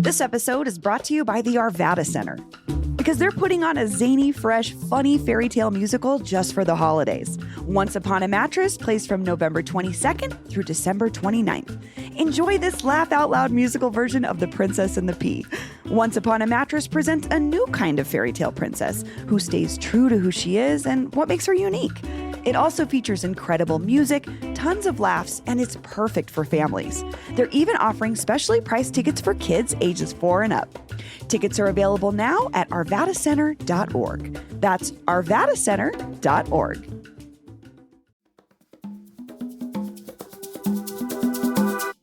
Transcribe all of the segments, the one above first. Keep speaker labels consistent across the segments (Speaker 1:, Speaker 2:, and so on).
Speaker 1: This episode is brought to you by the Arvada Center, because they're putting on a zany, fresh, funny fairy tale musical just for the holidays. Once Upon a Mattress plays from November 22nd through December 29th. Enjoy this laugh-out-loud musical version of The Princess and the Pea. Once Upon a Mattress presents a new kind of fairy tale princess who stays true to who she is and what makes her unique. It also features incredible music, tons of laughs, and it's perfect for families. They're even offering specially priced tickets for kids ages 4 and up. Tickets are available now at arvadacenter.org. That's arvadacenter.org.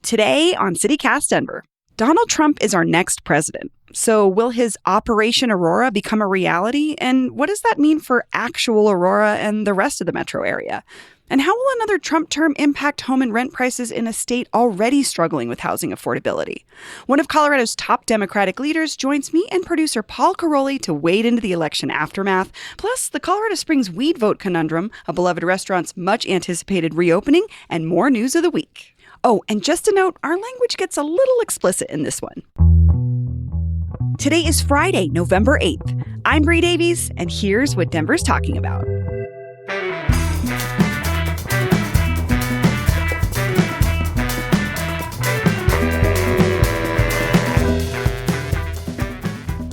Speaker 1: Today on CityCast Denver, Donald Trump is our next president. So will his Operation Aurora become a reality? And what does that mean for actual Aurora and the rest of the metro area? And how will another Trump term impact home and rent prices in a state already struggling with housing affordability? One of Colorado's top Democratic leaders joins me and producer Paul Caroli to wade into the election aftermath, plus the Colorado Springs weed vote conundrum, a beloved restaurant's much-anticipated reopening, and more news of the week. Oh, and just a note, our language gets a little explicit in this one. Today is Friday, November 8th. I'm Bree Davies, and here's what Denver's talking about.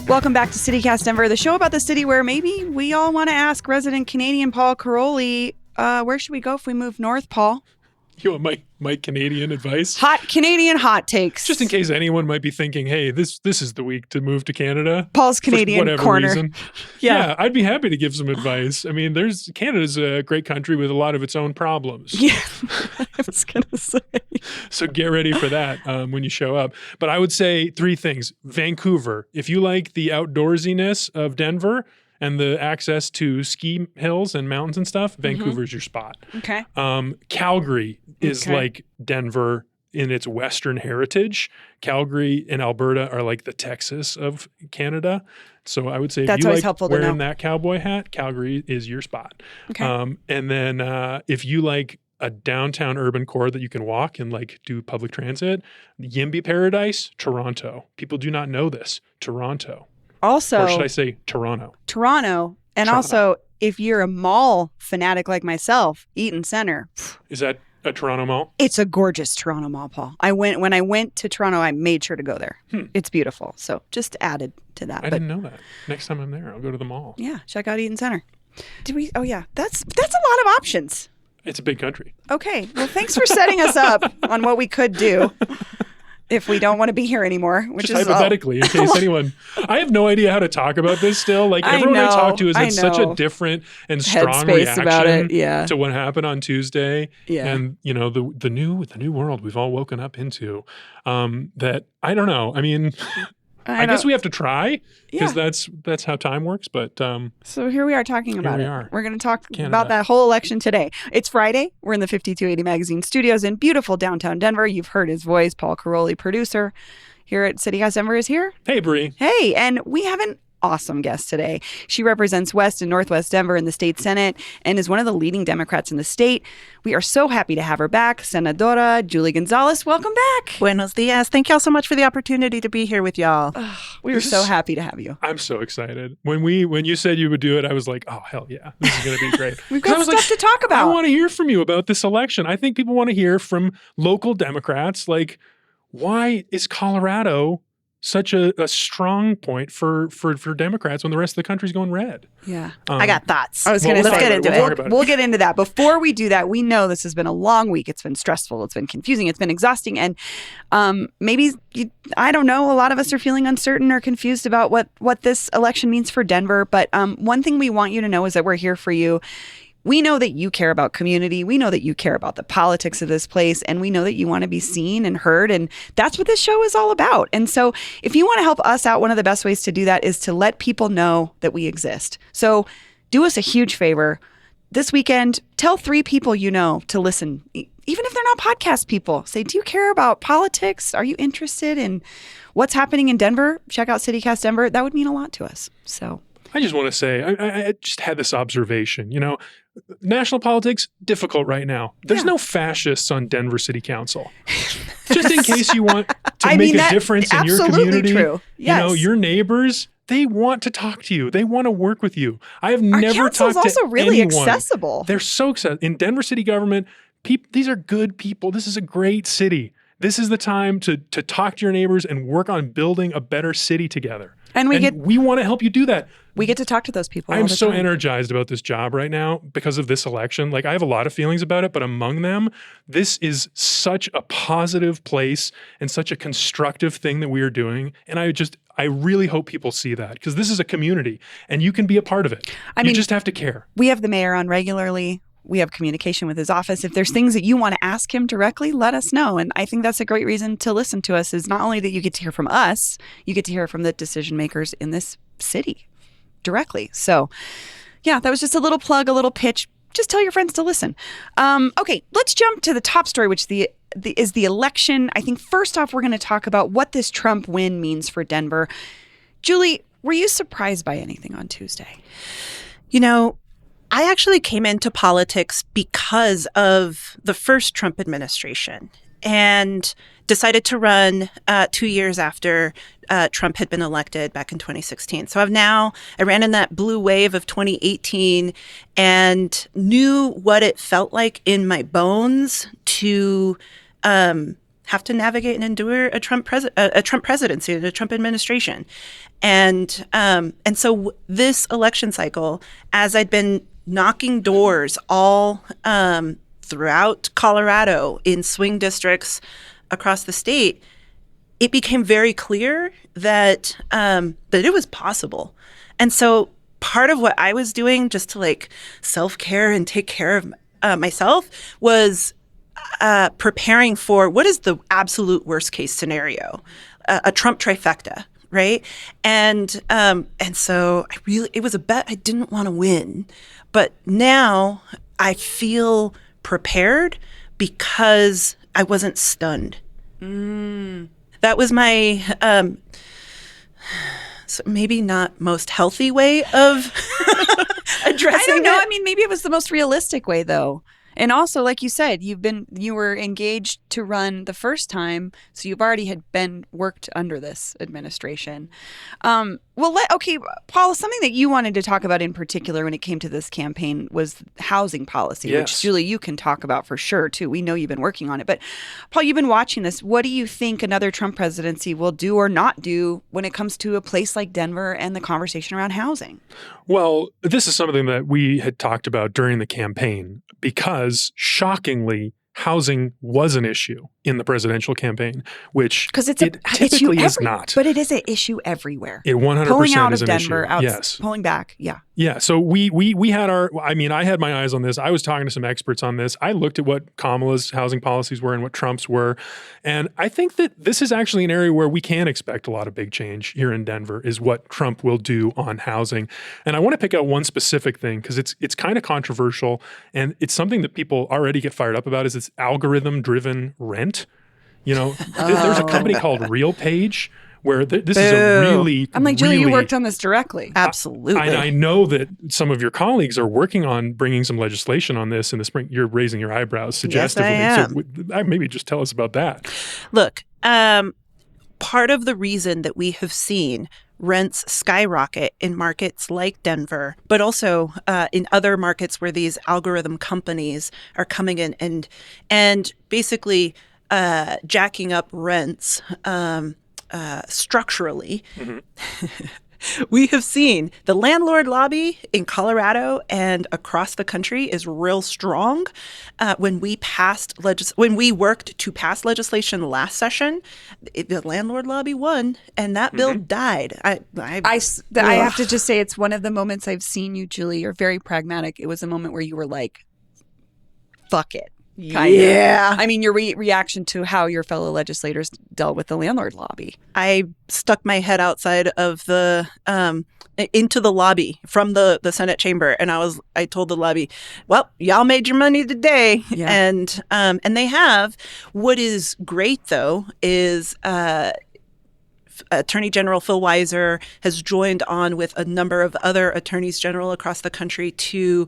Speaker 1: Welcome back to CityCast Denver, the show about the city where maybe we all want to ask resident Canadian Paul Caroli, where should we go if we move north, Paul?
Speaker 2: You want my Canadian advice?
Speaker 1: Hot Canadian hot takes.
Speaker 2: Just in case anyone might be thinking, hey, this is the week to move to Canada.
Speaker 1: Paul's Canadian corner.
Speaker 2: Reason. Yeah, I'd be happy to give some advice. I mean, Canada's a great country with a lot of its own problems.
Speaker 1: Yeah, I was going to say.
Speaker 2: So get ready for that when you show up. But I would say 3 things. Vancouver, if you like the outdoorsiness of Denver and the access to ski hills and mountains and stuff, Vancouver's your spot.
Speaker 1: Okay.
Speaker 2: Calgary is like Denver in its Western heritage. Calgary and Alberta are like the Texas of Canada. So I would say
Speaker 1: that's
Speaker 2: if you
Speaker 1: always
Speaker 2: like
Speaker 1: helpful to
Speaker 2: wearing
Speaker 1: know.
Speaker 2: that cowboy hat, Calgary is your spot.
Speaker 1: Okay.
Speaker 2: And then if you like a downtown urban core that you can walk and like do public transit, Yimby Paradise, Toronto. People do not know this. Toronto.
Speaker 1: Also,
Speaker 2: or should I say Toronto?
Speaker 1: Toronto. And also, if you're a mall fanatic like myself, Eaton Center.
Speaker 2: Is that a Toronto mall?
Speaker 1: It's a gorgeous Toronto mall, Paul. When I went to Toronto, I made sure to go there. It's beautiful. So just added to that.
Speaker 2: I didn't know that. Next time I'm there, I'll go to the mall.
Speaker 1: Yeah, check out Eaton Center. Oh yeah, that's a lot of options.
Speaker 2: It's a big country.
Speaker 1: Okay. Well, thanks for setting us up on what we could do if we don't want to be here anymore. Which
Speaker 2: just
Speaker 1: is
Speaker 2: hypothetically, in case anyone... I have no idea how to talk about this still. Like, everyone I talk to has had such a different and strong reaction
Speaker 1: about it,
Speaker 2: to what happened on Tuesday.
Speaker 1: Yeah.
Speaker 2: And, you know, the new world we've all woken up into, that, I don't know. I mean... I guess we have to try because that's how time works. But
Speaker 1: so here we are talking about it. We're going to talk
Speaker 2: Canada.
Speaker 1: about that whole election today. It's Friday. We're in the 5280 Magazine studios in beautiful downtown Denver. You've heard his voice. Paul Caroli, producer here at CityCast Denver, is here.
Speaker 2: Hey, Bree.
Speaker 1: Hey, and we have an awesome guest today. She represents West and Northwest Denver in the state Senate and is one of the leading Democrats in the state. We are so happy to have her back. Senadora Julie Gonzalez, welcome back.
Speaker 3: Buenos dias. Thank y'all so much for the opportunity to be here with y'all.
Speaker 1: We were so happy to have you.
Speaker 2: I'm so excited. When you said you would do it, I was like, oh, hell yeah. This is going to be great.
Speaker 1: We've got stuff to talk about.
Speaker 2: I want to hear from you about this election. I think people want to hear from local Democrats. Like, why is Colorado such a strong point for Democrats when the rest of the country's going red?
Speaker 1: Yeah.
Speaker 3: I got thoughts.
Speaker 1: I was going to
Speaker 3: let's
Speaker 1: say,
Speaker 3: get into it.
Speaker 1: We'll get into that. Before we do that, we know this has been a long week. It's been stressful. It's been confusing. It's been exhausting. And maybe, I don't know, a lot of us are feeling uncertain or confused about what this election means for Denver. But one thing we want you to know is that we're here for you. We know that you care about community. We know that you care about the politics of this place. And we know that you want to be seen and heard. And that's what this show is all about. And so if you want to help us out, one of the best ways to do that is to let people know that we exist. So do us a huge favor. This weekend, tell 3 people you know to listen, even if they're not podcast people. Say, do you care about politics? Are you interested in what's happening in Denver? Check out CityCast Denver. That would mean a lot to us. So
Speaker 2: I just want to say, I just had this observation, national politics, difficult right now. There's no fascists on Denver City Council. Just in case you want to make a difference in your
Speaker 1: absolutely
Speaker 2: community.
Speaker 1: true. Yes.
Speaker 2: You know, your neighbors, they want to talk to you. They want to work with you. I have
Speaker 1: Our
Speaker 2: never
Speaker 1: council's
Speaker 2: talked to
Speaker 1: also really
Speaker 2: anyone.
Speaker 1: accessible.
Speaker 2: They're so accessible. In Denver city government, these are good people. This is a great city. This is the time to talk to your neighbors and work on building a better city together.
Speaker 1: And
Speaker 2: we want to help you do that.
Speaker 1: We get to talk to those people.
Speaker 2: I'm
Speaker 1: all the
Speaker 2: so
Speaker 1: time.
Speaker 2: energized about this job right now because of this election. Like, I have a lot of feelings about it, but among them, this is such a positive place and such a constructive thing that we are doing. And I really hope people see that, because this is a community and you can be a part of it. You just have to care.
Speaker 1: We have the mayor on regularly. We have communication with his office. If there's things that you want to ask him directly, let us know. And I think that's a great reason to listen to us, is not only that you get to hear from us, you get to hear from the decision makers in this city directly. So yeah, that was just a little plug, a little pitch. Just tell your friends to listen. Okay, let's jump to the top story, which is the election. I think first off, we're going to talk about what this Trump win means for Denver. Julie, were you surprised by anything on Tuesday?
Speaker 3: You know, I actually came into politics because of the first Trump administration and decided to run 2 years after Trump had been elected back in 2016. So I ran in that blue wave of 2018 and knew what it felt like in my bones to have to navigate and endure a Trump presidency, a Trump administration. And so this election cycle, as I'd been knocking doors all throughout Colorado in swing districts across the state, it became very clear that it was possible. And so part of what I was doing just to like self-care and take care of myself was preparing for what is the absolute worst case scenario, a Trump trifecta. Right. And so it was a bet I didn't want to win. But now I feel prepared because I wasn't stunned. That was my so maybe not most healthy way of addressing
Speaker 1: I don't know.
Speaker 3: it.
Speaker 1: I mean, maybe it was the most realistic way, though. And also, like you said, you were engaged to run the first time, so you've already had been worked under this administration. Okay, Paul, something that you wanted to talk about in particular when it came to this campaign was housing policy,
Speaker 2: Yes.
Speaker 1: which Julie, you can talk about for sure too. We know you've been working on it, but Paul, you've been watching this. What do you think another Trump presidency will do or not do when it comes to a place like Denver and the conversation around housing?
Speaker 2: Well, this is something that we had talked about during the campaign because, shockingly, housing was an issue in the presidential campaign, which it typically is not.
Speaker 1: But it is an issue everywhere.
Speaker 2: It 100%
Speaker 1: pulling out
Speaker 2: is
Speaker 1: of
Speaker 2: an
Speaker 1: Denver,
Speaker 2: issue. Yes.
Speaker 1: pulling back. Yeah.
Speaker 2: Yeah. So we had I had my eyes on this. I was talking to some experts on this. I looked at what Kamala's housing policies were and what Trump's were. And I think that this is actually an area where we can expect a lot of big change here in Denver, is what Trump will do on housing. And I want to pick out one specific thing because it's kind of controversial, and it's something that people already get fired up about, is it's algorithm-driven rent. You know, there's a company called RealPage where this is a really,
Speaker 1: I'm like, Julie, you worked on this directly.
Speaker 3: Absolutely.
Speaker 2: I know that some of your colleagues are working on bringing some legislation on this in the spring. You're raising your eyebrows suggestively.
Speaker 3: Yes, I am.
Speaker 2: So maybe just tell us about that.
Speaker 3: Look, part of the reason that we have seen rents skyrocket in markets like Denver, but also in other markets where these algorithm companies are coming in and basically jacking up rents structurally. Mm-hmm. We have seen the landlord lobby in Colorado and across the country is real strong. When we worked to pass legislation last session, the landlord lobby won, and that bill died. I
Speaker 1: have to just say, it's one of the moments I've seen you, Julie. You're very pragmatic. It was a moment where you were like, "Fuck it."
Speaker 3: Yeah.
Speaker 1: I mean, your reaction to how your fellow legislators dealt with the landlord lobby.
Speaker 3: I stuck my head outside of the into the lobby from the Senate chamber, and I told the lobby, "Well, y'all made your money today."
Speaker 1: Yeah.
Speaker 3: And they have. What is great though is Attorney General Phil Weiser has joined on with a number of other attorneys general across the country to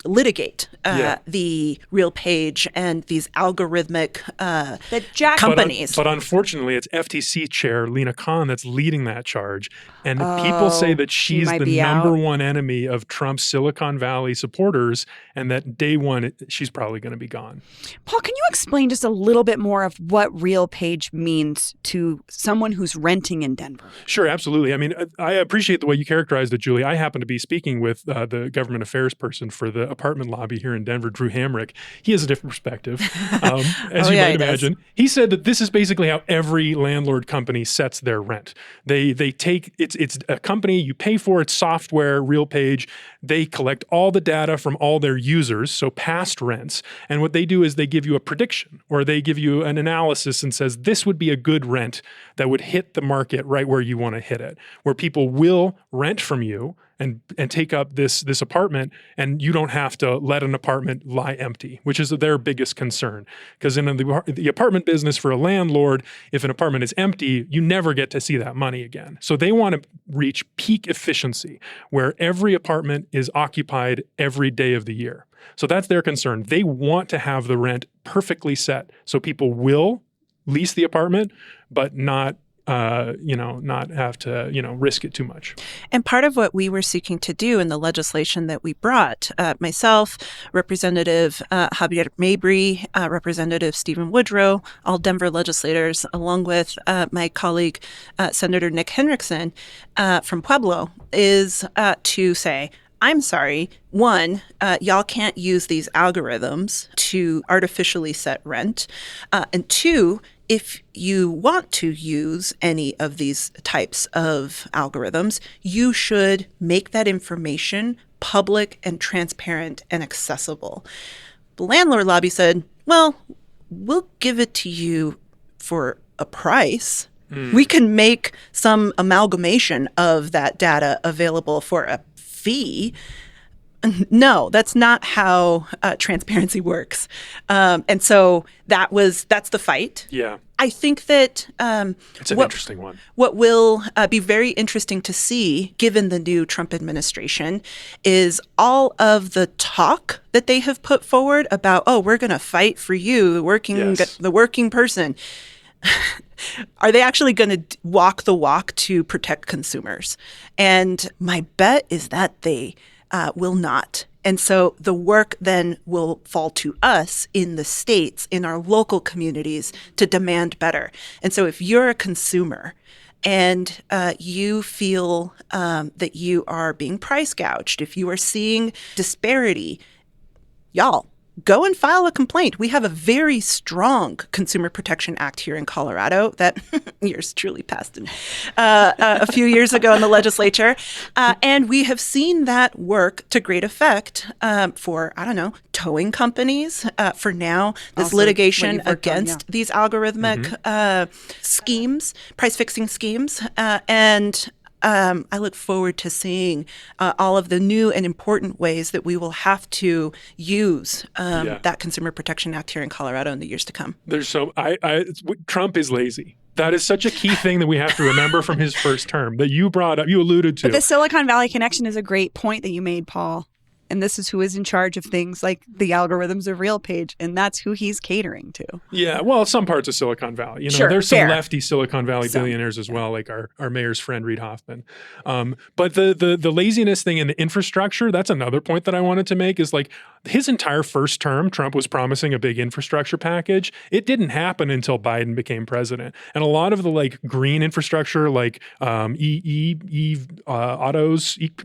Speaker 3: litigate
Speaker 2: Yeah.
Speaker 3: the RealPage and these algorithmic
Speaker 1: That Jack
Speaker 3: companies.
Speaker 2: But unfortunately, it's FTC chair Lena Khan that's leading that charge. And people say that
Speaker 1: she
Speaker 2: she's
Speaker 1: might
Speaker 2: the
Speaker 1: be
Speaker 2: number
Speaker 1: out.
Speaker 2: one enemy of Trump's Silicon Valley supporters, and that day one, she's probably going to be gone.
Speaker 1: Paul, can you explain just a little bit more of what RealPage means to someone who's renting in Denver?
Speaker 2: Sure, absolutely. I mean, I appreciate the way you characterized it, Julie. I happen to be speaking with the government affairs person for the apartment lobby here in Denver, Drew Hamrick. He has a different perspective, as you might imagine. He said that this is basically how every landlord company sets their rent. They take it's a company you pay for, it's software, RealPage. They collect all the data from all their users, so past rents, and what they do is they give you a prediction or they give you an analysis and says this would be a good rent that would hit the market right where you want to hit it, where people will rent from you and take up this apartment, and you don't have to let an apartment lie empty, which is their biggest concern. Because in the apartment business for a landlord, if an apartment is empty, you never get to see that money again. So they want to reach peak efficiency, where every apartment is occupied every day of the year. So that's their concern. They want to have the rent perfectly set so people will lease the apartment, but not have to, risk it too much.
Speaker 3: And part of what we were seeking to do in the legislation that we brought, myself, Representative Javier Mabry, Representative Stephen Woodrow, all Denver legislators, along with my colleague, Senator Nick Hendrickson from Pueblo, is to say, I'm sorry, one, y'all can't use these algorithms to artificially set rent. And two, if you want to use any of these types of algorithms, you should make that information public and transparent and accessible. The landlord lobby said, well, we'll give it to you for a price. We can make some amalgamation of that data available for a fee. No, that's not how transparency works. And so that's the fight.
Speaker 2: Yeah.
Speaker 3: I think that
Speaker 2: it's an interesting one.
Speaker 3: What will be very interesting to see, given the new Trump administration, is all of the talk that they have put forward about, we're going to fight for you, the working person. Are they actually going to walk the walk to protect consumers? And my bet is that they will not. And so the work then will fall to us in the states, in our local communities, to demand better. And so if you're a consumer and you feel that you are being price gouged, if you are seeing disparity, y'all, go and file a complaint. We have a very strong Consumer Protection Act here in Colorado that yours truly passed a few years ago in the legislature. And we have seen that work to great effect for, towing companies, for now, this
Speaker 1: Also,
Speaker 3: litigation against these algorithmic schemes, price-fixing schemes. I look forward to seeing all of the new and important ways that we will have to use that Consumer Protection Act here in Colorado in the years to come.
Speaker 2: Trump is lazy. That is such a key thing that we have to remember from his first term that you brought up, you alluded to.
Speaker 1: But the Silicon Valley connection is a great point that you made, Paul. And this is who is in charge of things like the algorithms of RealPage, and that's who he's catering to.
Speaker 2: Yeah, well, some parts of Silicon Valley.
Speaker 1: Sure,
Speaker 2: there's some
Speaker 1: fair.
Speaker 2: lefty Silicon Valley billionaires as well, like our mayor's friend Reid Hoffman. But the laziness thing and the infrastructure, that's another point that I wanted to make, is like his entire first term, Trump was promising a big infrastructure package. It didn't happen until Biden became president. And a lot of the green infrastructure, like autos,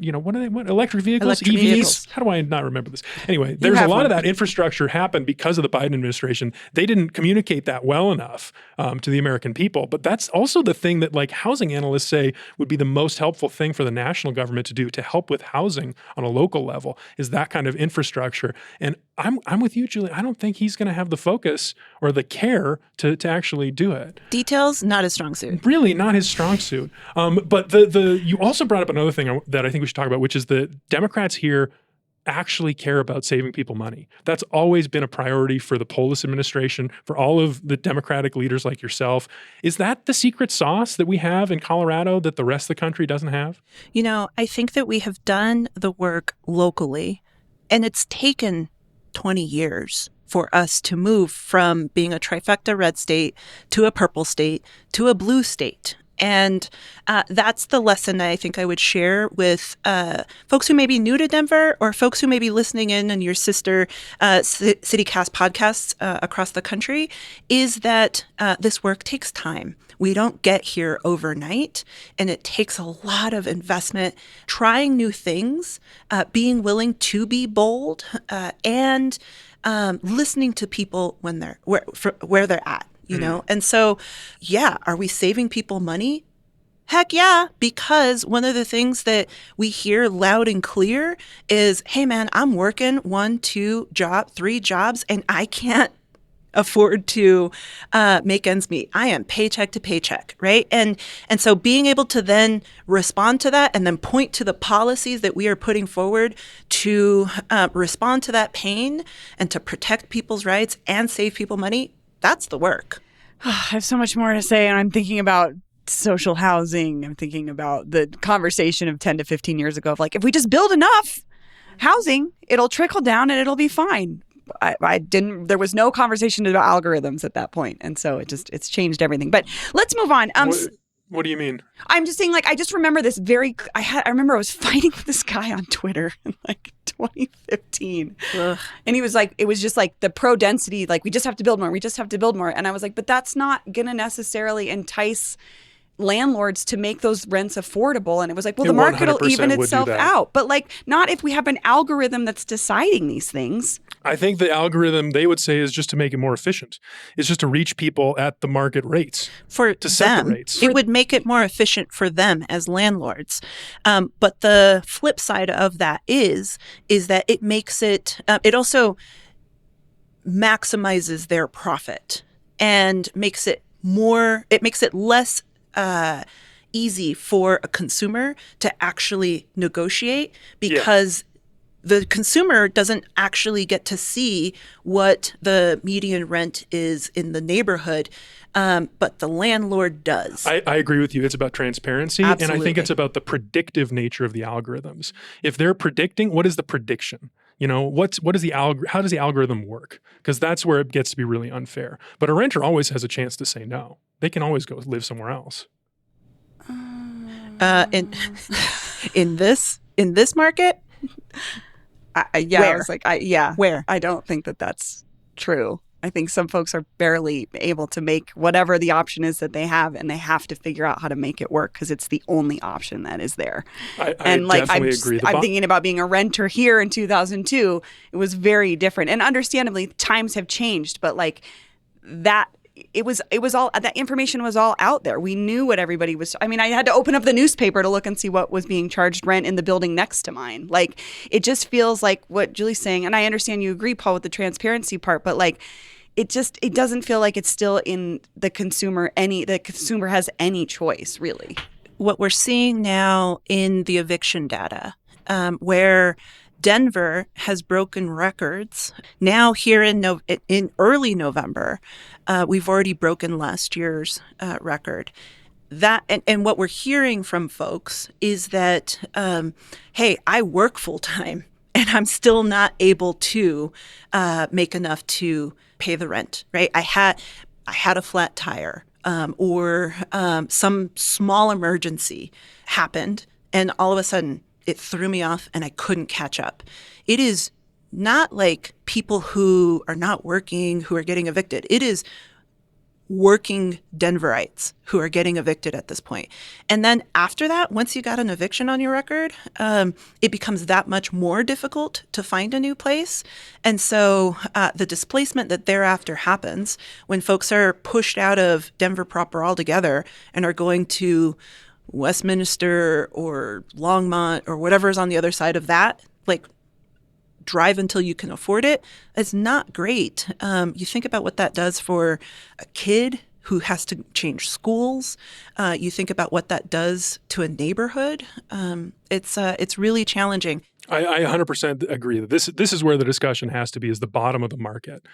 Speaker 2: what electric vehicles,
Speaker 3: Electric
Speaker 2: EVs.
Speaker 3: vehicles.
Speaker 2: How do I not remember this? Anyway, there's a lot of that infrastructure happened because of the Biden administration. They didn't communicate that well enough to the American people. But that's also the thing that housing analysts say would be the most helpful thing for the national government to do to help with housing on a local level, is that kind of infrastructure. And I'm with you, Julie. I don't think he's going to have the focus or the care to actually do it.
Speaker 3: Details, not his strong suit.
Speaker 2: Really not his strong suit. But you also brought up another thing that I think we should talk about, which is the Democrats here actually care about saving people money. That's always been a priority for the Polis administration, for all of the Democratic leaders like yourself. Is that the secret sauce that we have in Colorado that the rest of the country doesn't have?
Speaker 3: I think that we have done the work locally And it's taken 20 years for us to move from being a trifecta red state to a purple state to a blue state. And that's the lesson I think I would share with folks who may be new to Denver or folks who may be listening in on your sister CityCast podcasts across the country, is that this work takes time. We don't get here overnight, and it takes a lot of investment, trying new things, being willing to be bold, and listening to people when they're where they're at. You know? And so, yeah, are we saving people money? Heck yeah, because one of the things that we hear loud and clear is, hey man, I'm working 1, 2 3 jobs, and I can't afford to make ends meet. I am paycheck to paycheck, right? And so being able to then respond to that and then point to the policies that we are putting forward to respond to that pain and to protect people's rights and save people money, that's the work.
Speaker 1: I have so much more to say, and I'm thinking about social housing. I'm thinking about the conversation of 10 to 15 years ago of like, if we just build enough housing, it'll trickle down and it'll be fine. There was no conversation about algorithms at that point. And so it's changed everything. But let's move on.
Speaker 2: What do you mean?
Speaker 1: I'm just saying, like, I just remember this I remember I was fighting with this guy on Twitter in like 2015.
Speaker 3: Ugh.
Speaker 1: And he was like, it was just like the pro density, like, we just have to build more. We just have to build more. And I was like, but that's not going to necessarily entice landlords to make those rents affordable. And it was like, well, the market will even itself out. But like, not if we have an algorithm that's deciding these things.
Speaker 2: I think the algorithm, they would say, is just to make it more efficient. It's just to reach people at the market rates.
Speaker 3: To set the rates. It would make it more efficient for them as landlords. But the flip side of that is that it makes it, it also maximizes their profit and makes it less easy for a consumer to actually negotiate, because the consumer doesn't actually get to see what the median rent is in the neighborhood, but the landlord does.
Speaker 2: I agree with you. It's about transparency.
Speaker 3: Absolutely.
Speaker 2: And I think it's about the predictive nature of the algorithms. If they're predicting, what is the prediction? You know, how does the algorithm work? Because that's where it gets to be really unfair. But a renter always has a chance to say no. They can always go live somewhere else.
Speaker 3: In this market,
Speaker 1: I was like,
Speaker 3: where?
Speaker 1: I don't think that that's true. I think some folks are barely able to make whatever the option is that they have, and they have to figure out how to make it work because it's the only option that is there.
Speaker 2: I definitely agree.
Speaker 1: I'm thinking about being a renter here in 2002. It was very different, and understandably, times have changed. But like that, it was all, that information was all out there. We knew what everybody was. I mean, I had to open up the newspaper to look and see what was being charged rent in the building next to mine. Like, it just feels like what Julie's saying, and I understand you agree, Paul, with the transparency part, but like, it doesn't feel like it's still in the consumer has any choice, really.
Speaker 3: What we're seeing now in the eviction data, where Denver has broken records. Now here in early November, we've already broken last year's record. That and what we're hearing from folks is that, hey, I work full time and I'm still not able to make enough to pay the rent. Right? I had a flat tire, or some small emergency happened, and all of a sudden it threw me off and I couldn't catch up. It is not like people who are not working who are getting evicted. It is working Denverites who are getting evicted at this point. And then after that, once you got an eviction on your record, it becomes that much more difficult to find a new place. And so the displacement that thereafter happens when folks are pushed out of Denver proper altogether and are going to Westminster or Longmont or whatever is on the other side of that, like, drive until you can afford it, it's not great. You think about what that does for a kid who has to change schools. You think about what that does to a neighborhood. It's really challenging.
Speaker 2: I 100% agree that this is where the discussion has to be, is the bottom of the market,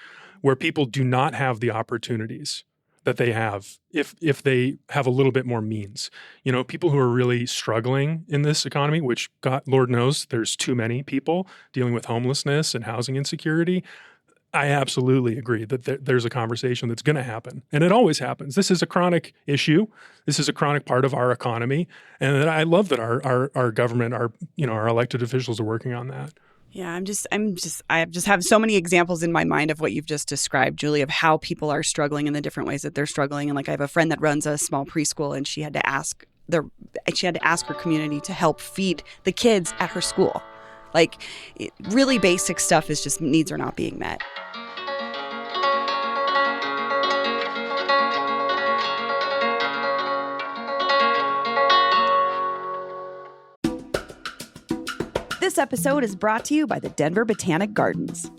Speaker 2: where people do not have the opportunities that they have if they have a little bit more means. You know, people who are really struggling in this economy, which God, Lord knows there's too many people dealing with homelessness and housing insecurity. I absolutely agree that there's a conversation that's going to happen. And it always happens. This is a chronic issue. This is a chronic part of our economy. And I love that our government, our elected officials are working on that.
Speaker 1: Yeah, I just have so many examples in my mind of what you've just described, Julie, of how people are struggling in the different ways that they're struggling. And like, I have a friend that runs a small preschool, and she had to ask her community to help feed the kids at her school. Like, really basic stuff is just needs are not being met. This episode is brought to you by the Denver Botanic Gardens.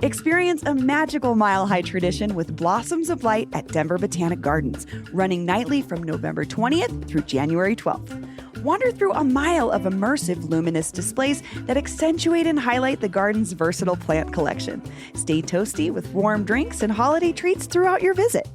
Speaker 1: Experience a magical mile-high tradition with Blossoms of Light at Denver Botanic Gardens, running nightly from November 20th through January 12th. Wander through a mile of immersive luminous displays that accentuate and highlight the garden's versatile plant collection. Stay toasty with warm drinks and holiday treats throughout your visit.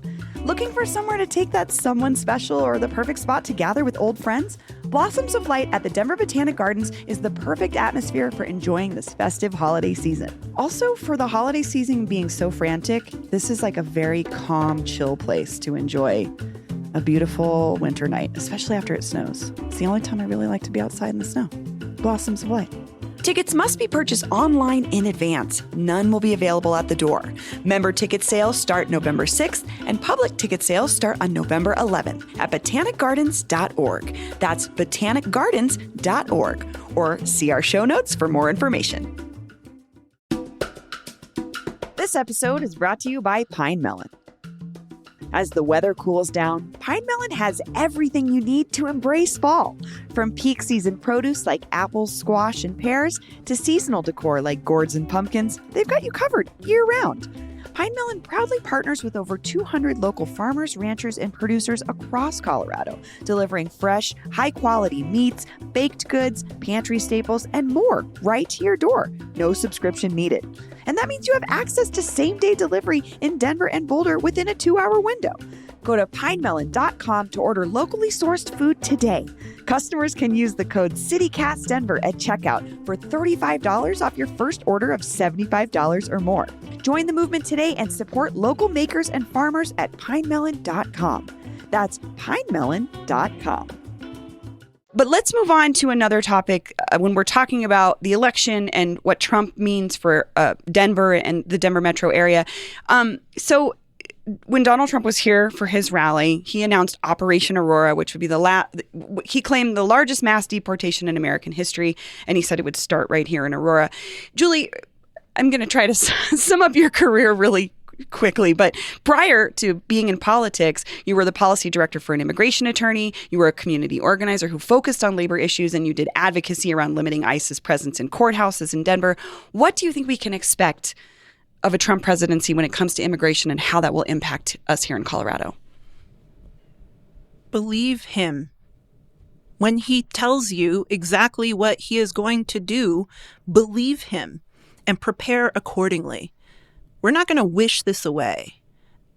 Speaker 1: Looking for somewhere to take that someone special or the perfect spot to gather with old friends? Blossoms of Light at the Denver Botanic Gardens is the perfect atmosphere for enjoying this festive holiday season. Also, for the holiday season being so frantic, this is like a very calm, chill place to enjoy a beautiful winter night, especially after it snows. It's the only time I really like to be outside in the snow. Blossoms of Light. Tickets must be purchased online in advance. None will be available at the door. Member ticket sales start November 6th, and public ticket sales start on November 11th at botanicgardens.org. That's botanicgardens.org. Or see our show notes for more information. This episode is brought to you by Pine Melon. As the weather cools down, Pine Melon has everything you need to embrace fall. From peak season produce like apples, squash, and pears to seasonal decor like gourds and pumpkins, they've got you covered year-round. Pine Melon proudly partners with over 200 local farmers, ranchers, and producers across Colorado, delivering fresh, high-quality meats, baked goods, pantry staples, and more right to your door. No subscription needed. And that means you have access to same-day delivery in Denver and Boulder within a 2-hour window. Go to pinemelon.com to order locally sourced food today. Customers can use the code CityCastDenver at checkout for $35 off your first order of $75 or more. Join the movement today and support local makers and farmers at pinemelon.com. That's pinemelon.com. But let's move on to another topic when we're talking about the election and what Trump means for Denver and the Denver metro area. So when Donald Trump was here for his rally, he announced Operation Aurora, which would be he claimed the largest mass deportation in American history, and he said it would start right here in Aurora. Julie, I'm going to try to sum up your career really quickly, but prior to being in politics, you were the policy director for an immigration attorney, you were a community organizer who focused on labor issues, and you did advocacy around limiting ICE's presence in courthouses in Denver. What do you think we can expect of a Trump presidency when it comes to immigration and how that will impact us here in Colorado?
Speaker 3: Believe him. When he tells you exactly what he is going to do, believe him and prepare accordingly. We're not going to wish this away.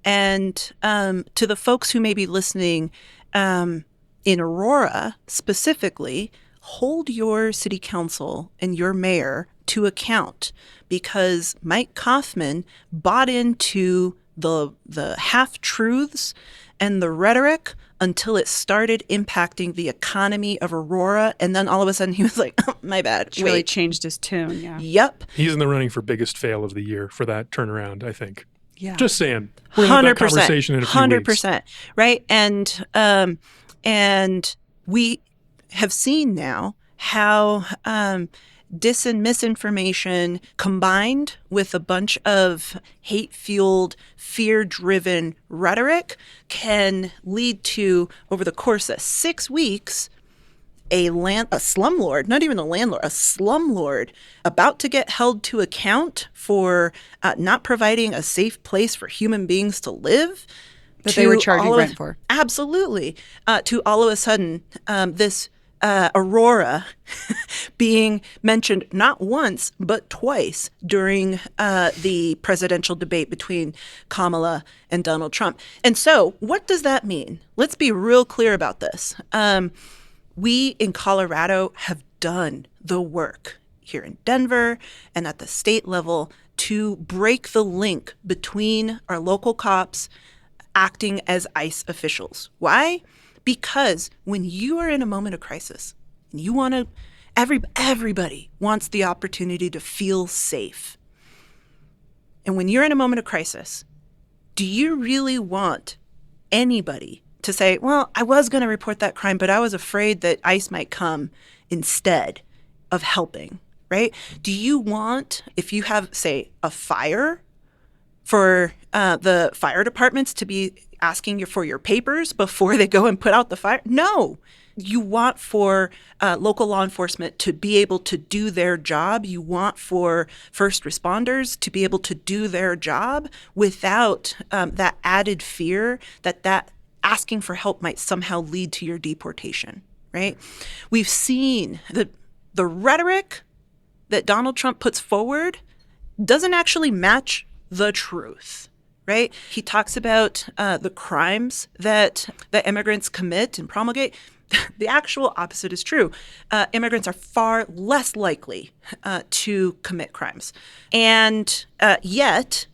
Speaker 3: And to the folks who may be listening in Aurora specifically, hold your city council and your mayor to account, because Mike Kaufman bought into the half-truths and the rhetoric until it started impacting the economy of Aurora. And then all of a sudden he was like, oh, my bad.
Speaker 1: He really changed his tune. Yeah.
Speaker 3: Yep.
Speaker 2: He's in the running for biggest fail of the year for that turnaround, I think.
Speaker 1: Yeah.
Speaker 2: Just saying. We're going to have that conversation in a few
Speaker 3: 100%.
Speaker 2: weeks.
Speaker 3: Right. And we have seen now how dis and misinformation combined with a bunch of hate-fueled, fear-driven rhetoric can lead to, over the course of 6 weeks, a slumlord, not even a landlord, a slumlord about to get held to account for not providing a safe place for human beings to live.
Speaker 1: That they were charging rent for.
Speaker 3: Absolutely. To all of a sudden, this Aurora being mentioned not once, but twice during the presidential debate between Kamala and Donald Trump. And so what does that mean? Let's be real clear about this. We in Colorado have done the work here in Denver and at the state level to break the link between our local cops acting as ICE officials. Why? Because when you are in a moment of crisis, you want to, everybody wants the opportunity to feel safe. And when you're in a moment of crisis, do you really want anybody to say, well, I was going to report that crime, but I was afraid that ICE might come instead of helping, right? Do you want, if you have, say, a fire, for the fire departments to be asking you for your papers before they go and put out the fire? No. You want for local law enforcement to be able to do their job. You want for first responders to be able to do their job without that added fear that asking for help might somehow lead to your deportation, right? We've seen the rhetoric that Donald Trump puts forward doesn't actually match the truth, right? He talks about the crimes that immigrants commit and promulgate. The actual opposite is true. Immigrants are far less likely to commit crimes. And yet,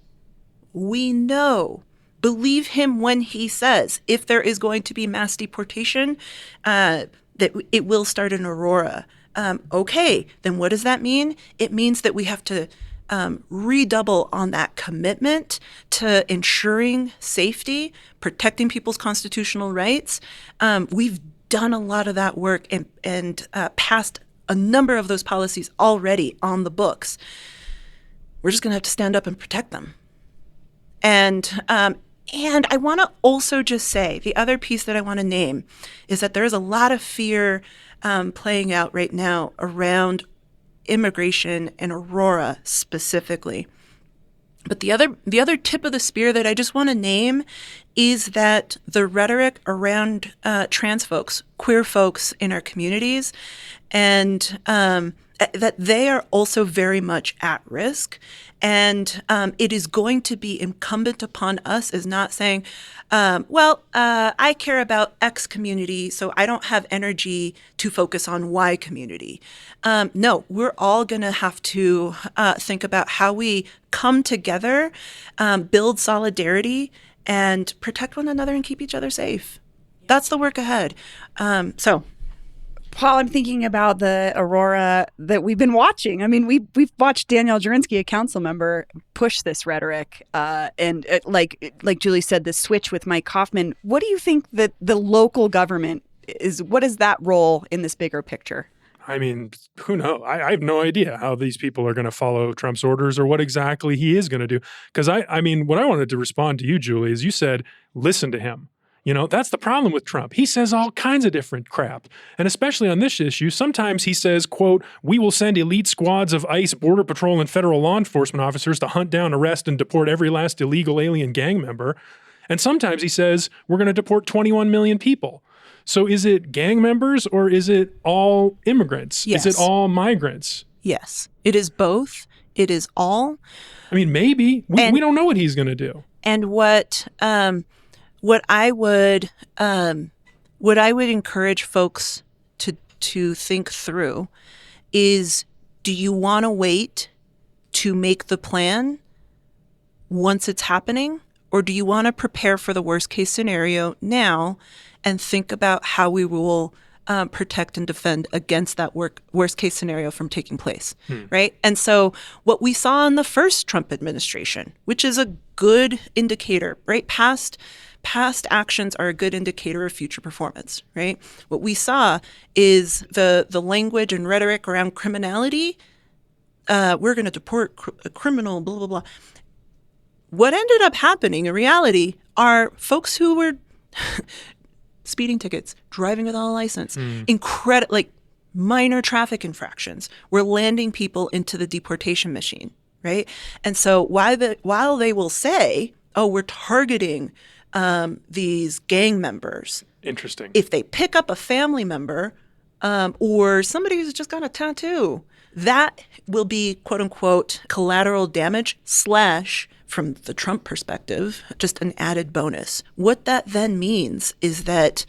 Speaker 3: we know, believe him when he says, if there is going to be mass deportation, that it will start in Aurora. Okay, then what does that mean? It means that we have to redouble on that commitment to ensuring safety, protecting people's constitutional rights. We've done a lot of that work and passed a number of those policies already on the books. We're just going to have to stand up and protect them. And I want to also just say, the other piece that I want to name is that there is a lot of fear playing out right now around immigration and Aurora specifically. But the other tip of the spear that I just want to name is that the rhetoric around trans folks, queer folks in our communities, and that they are also very much at risk. And it is going to be incumbent upon us as not saying, I care about X community, so I don't have energy to focus on Y community. No, we're all going to have to think about how we come together, build solidarity, and protect one another and keep each other safe. That's the work ahead.
Speaker 1: Paul, I'm thinking about the Aurora that we've been watching. I mean, we've watched Danielle Jurinsky, a council member, push this rhetoric, and like Julie said, this switch with Mike Kaufman. What do you think that the local government is? What is that role in this bigger picture?
Speaker 2: I mean, who knows? I have no idea how these people are going to follow Trump's orders or what exactly he is going to do. Because I mean, what I wanted to respond to you, Julie, is you said, listen to him. You know, that's the problem with Trump. He says all kinds of different crap. And especially on this issue, sometimes he says, quote, we will send elite squads of ICE, Border Patrol, and federal law enforcement officers to hunt down, arrest, and deport every last illegal alien gang member. And sometimes he says, we're going to deport 21 million people. So is it gang members or is it all immigrants?
Speaker 3: Yes.
Speaker 2: Is it all migrants?
Speaker 3: Yes, it is both. It is all.
Speaker 2: I mean, maybe. We don't know what he's going to do.
Speaker 3: And what I would encourage folks to think through is, do you want to wait to make the plan once it's happening, or do you want to prepare for the worst case scenario now and think about how we will protect and defend against that worst case scenario from taking place, right? And so what we saw in the first Trump administration, which is a good indicator, right? Past actions are a good indicator of future performance, right? What we saw is the language and rhetoric around criminality. We're going to deport a criminal, blah, blah, blah. What ended up happening in reality are folks who were speeding tickets, driving without a license, like minor traffic infractions were landing people into the deportation machine, right? And so while they will say, oh, we're targeting these gang members.
Speaker 2: Interesting.
Speaker 3: If they pick up a family member or somebody who's just got a tattoo. That will be, quote unquote, collateral damage / from the Trump perspective, just an added bonus. What that then means is that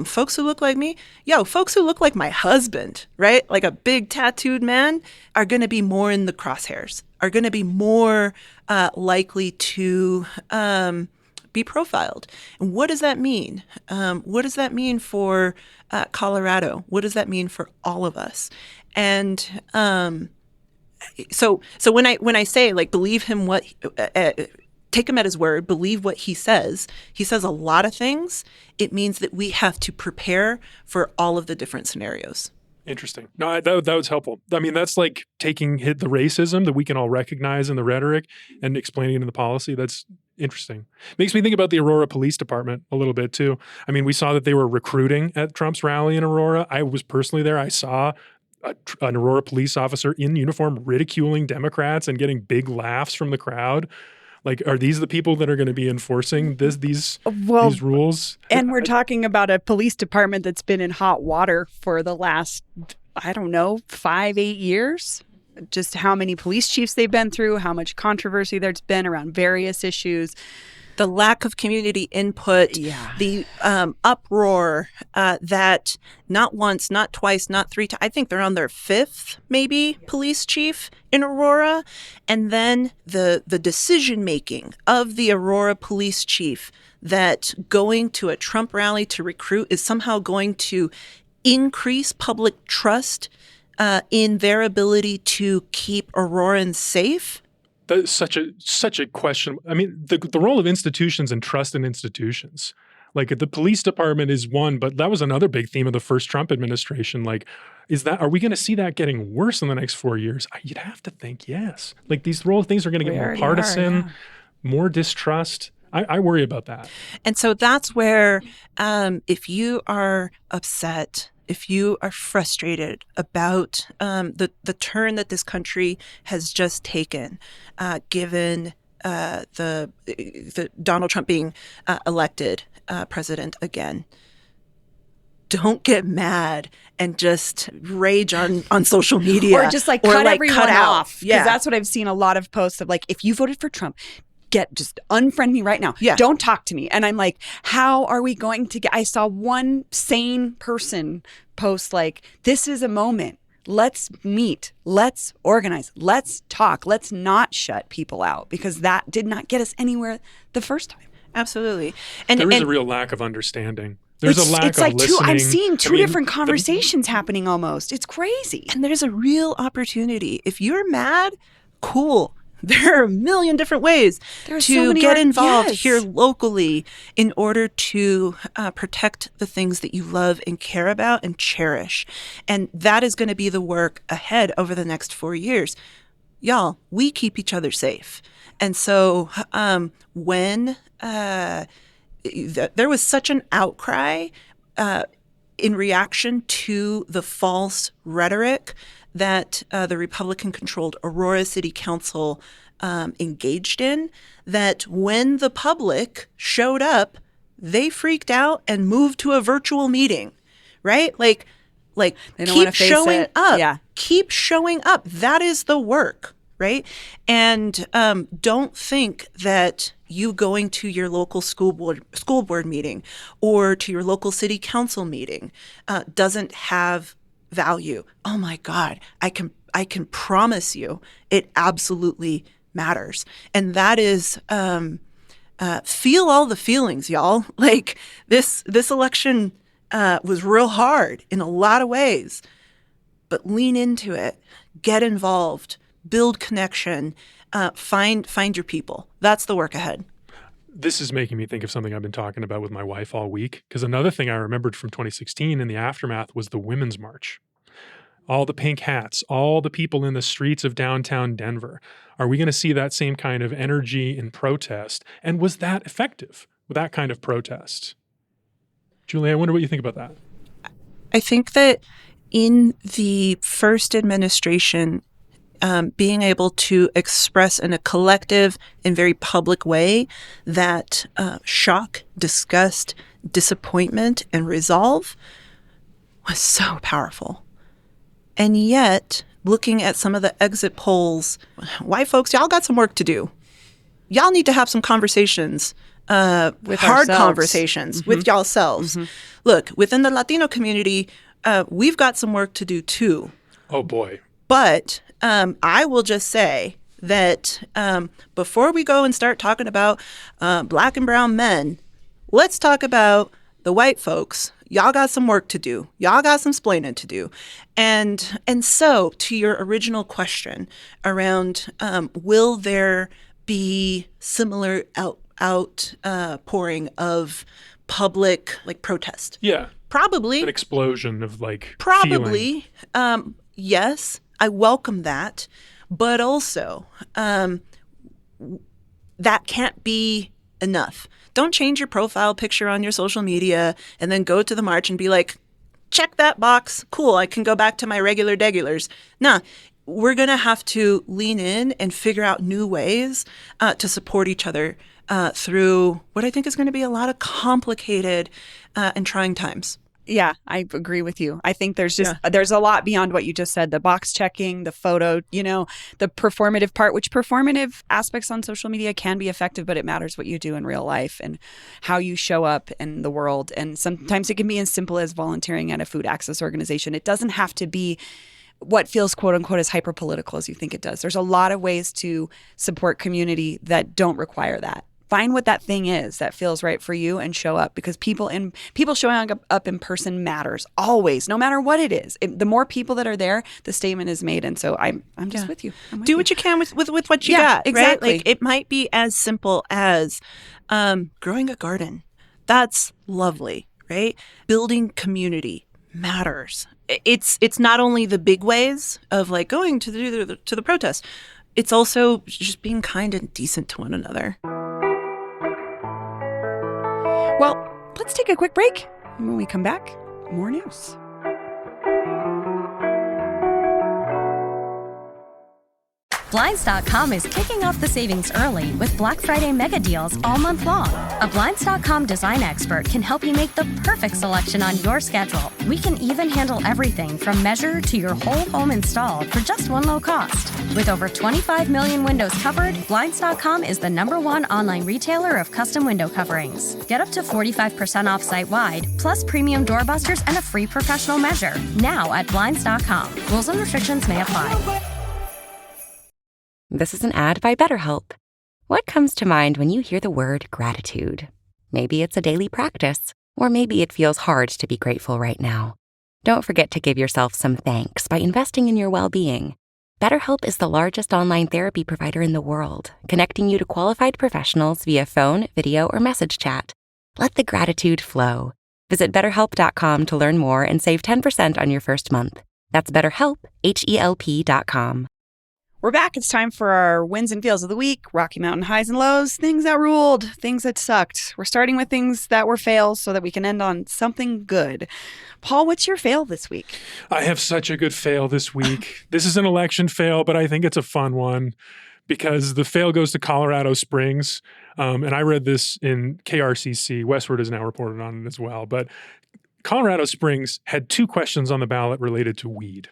Speaker 3: folks who look like me, folks who look like my husband, right? Like a big tattooed man, are going to be more in the crosshairs, are going to be more likely to be profiled. And what does that mean? What does that mean for Colorado? What does that mean for all of us? And so when I say, like, believe him, take him at his word, believe what he says a lot of things. It means that we have to prepare for all of the different scenarios.
Speaker 2: Interesting. No, that was helpful. I mean, that's like taking the racism that we can all recognize in the rhetoric and explaining it in the policy. That's interesting. Makes me think about the Aurora Police Department a little bit too. I mean, we saw that they were recruiting at Trump's rally in Aurora. I was personally there. I saw an Aurora police officer in uniform ridiculing Democrats and getting big laughs from the crowd. Like, are these the people that are going to be enforcing these rules?
Speaker 1: And we're talking about a police department that's been in hot water for the last, 5-8 years. Just how many police chiefs they've been through, how much controversy there's been around various issues.
Speaker 3: The lack of community input, the uproar that not once, not twice, not 3 times, I think they're on their 5th, maybe, police chief in Aurora. And then the decision-making of the Aurora police chief that going to a Trump rally to recruit is somehow going to increase public trust in their ability to keep Aurorans safe.
Speaker 2: That's such a question. I mean, the role of institutions and trust in institutions. Like, the police department is one, but that was another big theme of the first Trump administration. Like, are we going to see that getting worse in the next 4 years? You'd have to think yes. Like, these things are going to get more partisan, more distrust. I worry about that.
Speaker 3: And so that's where, if you are upset, if you are frustrated about the turn that this country has just taken, given the Donald Trump being elected president again, don't get mad and just rage on social media,
Speaker 1: or just cut everyone off. Because that's what I've seen a lot of posts of, like, if you voted for Trump, just unfriend me right now.
Speaker 3: Yeah.
Speaker 1: Don't talk to me. And I'm like, how are we going to I saw one sane person post, like, this is a moment. Let's meet. Let's organize. Let's talk. Let's not shut people out, because that did not get us anywhere the first time.
Speaker 3: Absolutely.
Speaker 2: There is a real lack of understanding. There's a lack of listening.
Speaker 1: I'm seeing two different conversations happening almost. It's crazy.
Speaker 3: And there's a real opportunity. If you're mad, cool. There are a million different ways to get involved here locally in order to protect the things that you love and care about and cherish. And that is going to be the work ahead over the next 4 years. Y'all, we keep each other safe. And so when there was such an outcry in reaction to the false rhetoric that the Republican-controlled Aurora City Council engaged in, that when the public showed up, they freaked out and moved to a virtual meeting, right? Like keep showing up.
Speaker 1: Yeah.
Speaker 3: Keep showing up. That is the work, right? And don't think that you going to your local school board meeting or to your local city council meeting doesn't have value. Oh my God, I can promise you it absolutely matters. And that is feel all the feelings, y'all. Like, this election was real hard in a lot of ways, but lean into it, get involved, build connection, find your people. That's the work ahead.
Speaker 2: This is making me think of something I've been talking about with my wife all week, because another thing I remembered from 2016 in the aftermath was the Women's March. All the pink hats, all the people in the streets of downtown Denver. Are we going to see that same kind of energy in protest? And was that effective, that kind of protest? Julie, I wonder what you think about that.
Speaker 3: I think that in the first administration, being able to express in a collective and very public way that shock, disgust, disappointment, and resolve was so powerful. And yet, looking at some of the exit polls, white folks, y'all got some work to do. Y'all need to have some conversations,
Speaker 1: With
Speaker 3: hard
Speaker 1: ourselves.
Speaker 3: conversations with y'all selves. Look, within the Latino community, we've got some work to do too.
Speaker 2: Oh, boy.
Speaker 3: But I will just say that before we go and start talking about black and brown men, let's talk about the white folks. Y'all got some work to do. Y'all got some splaining to do. And so to your original question around will there be similar outpouring of public like protest?
Speaker 2: Yeah.
Speaker 3: Probably.
Speaker 2: An explosion of like
Speaker 3: Probably.
Speaker 2: feeling.
Speaker 3: Yes, I welcome that. But also, that can't be enough. Don't change your profile picture on your social media and then go to the march and be like, check that box. Cool, I can go back to my regular degulars. Nah, we're going to have to lean in and figure out new ways to support each other through what I think is going to be a lot of complicated and trying times.
Speaker 1: Yeah, I agree with you. I think there's a lot beyond what you just said. The box checking, the photo, the performative part, which performative aspects on social media can be effective, but it matters what you do in real life and how you show up in the world. And sometimes it can be as simple as volunteering at a food access organization. It doesn't have to be what feels quote unquote as hyper political as you think it does. There's a lot of ways to support community that don't require that. Find what that thing is that feels right for you and show up, because people showing up in person matters always, no matter what it is. The more people that are there, the statement is made. And so I'm just with you.
Speaker 3: Do what you can with what you got.
Speaker 1: Exactly.
Speaker 3: Right? Like it might be as simple as growing a garden. That's lovely, right? Building community matters. It's not only the big ways of like going to the protest. It's also just being kind and decent to one another.
Speaker 1: Well, let's take a quick break. And when we come back, more news.
Speaker 4: Blinds.com is kicking off the savings early with Black Friday mega deals all month long. A Blinds.com design expert can help you make the perfect selection on your schedule. We can even handle everything from measure to your whole home installed for just one low cost. With over 25 million windows covered, Blinds.com is the #1 online retailer of custom window coverings. Get up to 45% off site-wide, plus premium doorbusters and a free professional measure. Now at Blinds.com. Rules and restrictions may apply.
Speaker 5: This is an ad by BetterHelp. What comes to mind when you hear the word gratitude? Maybe it's a daily practice, or maybe it feels hard to be grateful right now. Don't forget to give yourself some thanks by investing in your well-being. BetterHelp is the largest online therapy provider in the world, connecting you to qualified professionals via phone, video, or message chat. Let the gratitude flow. Visit BetterHelp.com to learn more and save 10% on your first month. That's BetterHelp, HELP.com.
Speaker 1: We're back. It's time for our wins and feels of the week, Rocky Mountain highs and lows, things that ruled, things that sucked. We're starting with things that were fails so that we can end on something good. Paul, what's your fail this week?
Speaker 2: I have such a good fail this week. This is an election fail, but I think it's a fun one because the fail goes to Colorado Springs. And I read this in KRCC. Westward has now reported on it as well. But Colorado Springs had 2 questions on the ballot related to weed.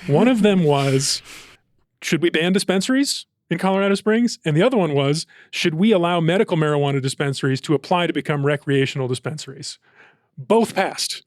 Speaker 2: One of them was, should we ban dispensaries in Colorado Springs? And the other one was, should we allow medical marijuana dispensaries to apply to become recreational dispensaries? Both passed.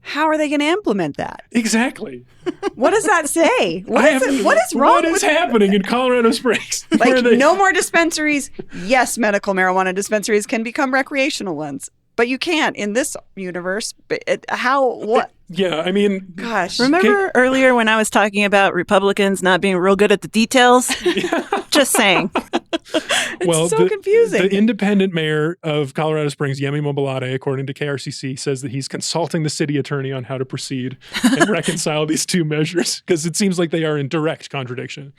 Speaker 1: How are they going to implement that?
Speaker 2: Exactly.
Speaker 1: What does that say? What is wrong
Speaker 2: What is happening in Colorado Springs?
Speaker 1: Like, no more dispensaries. Yes, medical marijuana dispensaries can become recreational ones, but you can't in this universe. What?
Speaker 2: Yeah, I mean,
Speaker 1: gosh.
Speaker 3: Remember earlier when I was talking about Republicans not being real good at the details? Just saying.
Speaker 2: Well,
Speaker 1: so confusing.
Speaker 2: The independent mayor of Colorado Springs, Yemi Mobolade, according to KRCC, says that he's consulting the city attorney on how to proceed and reconcile these 2 measures because it seems like they are in direct contradiction.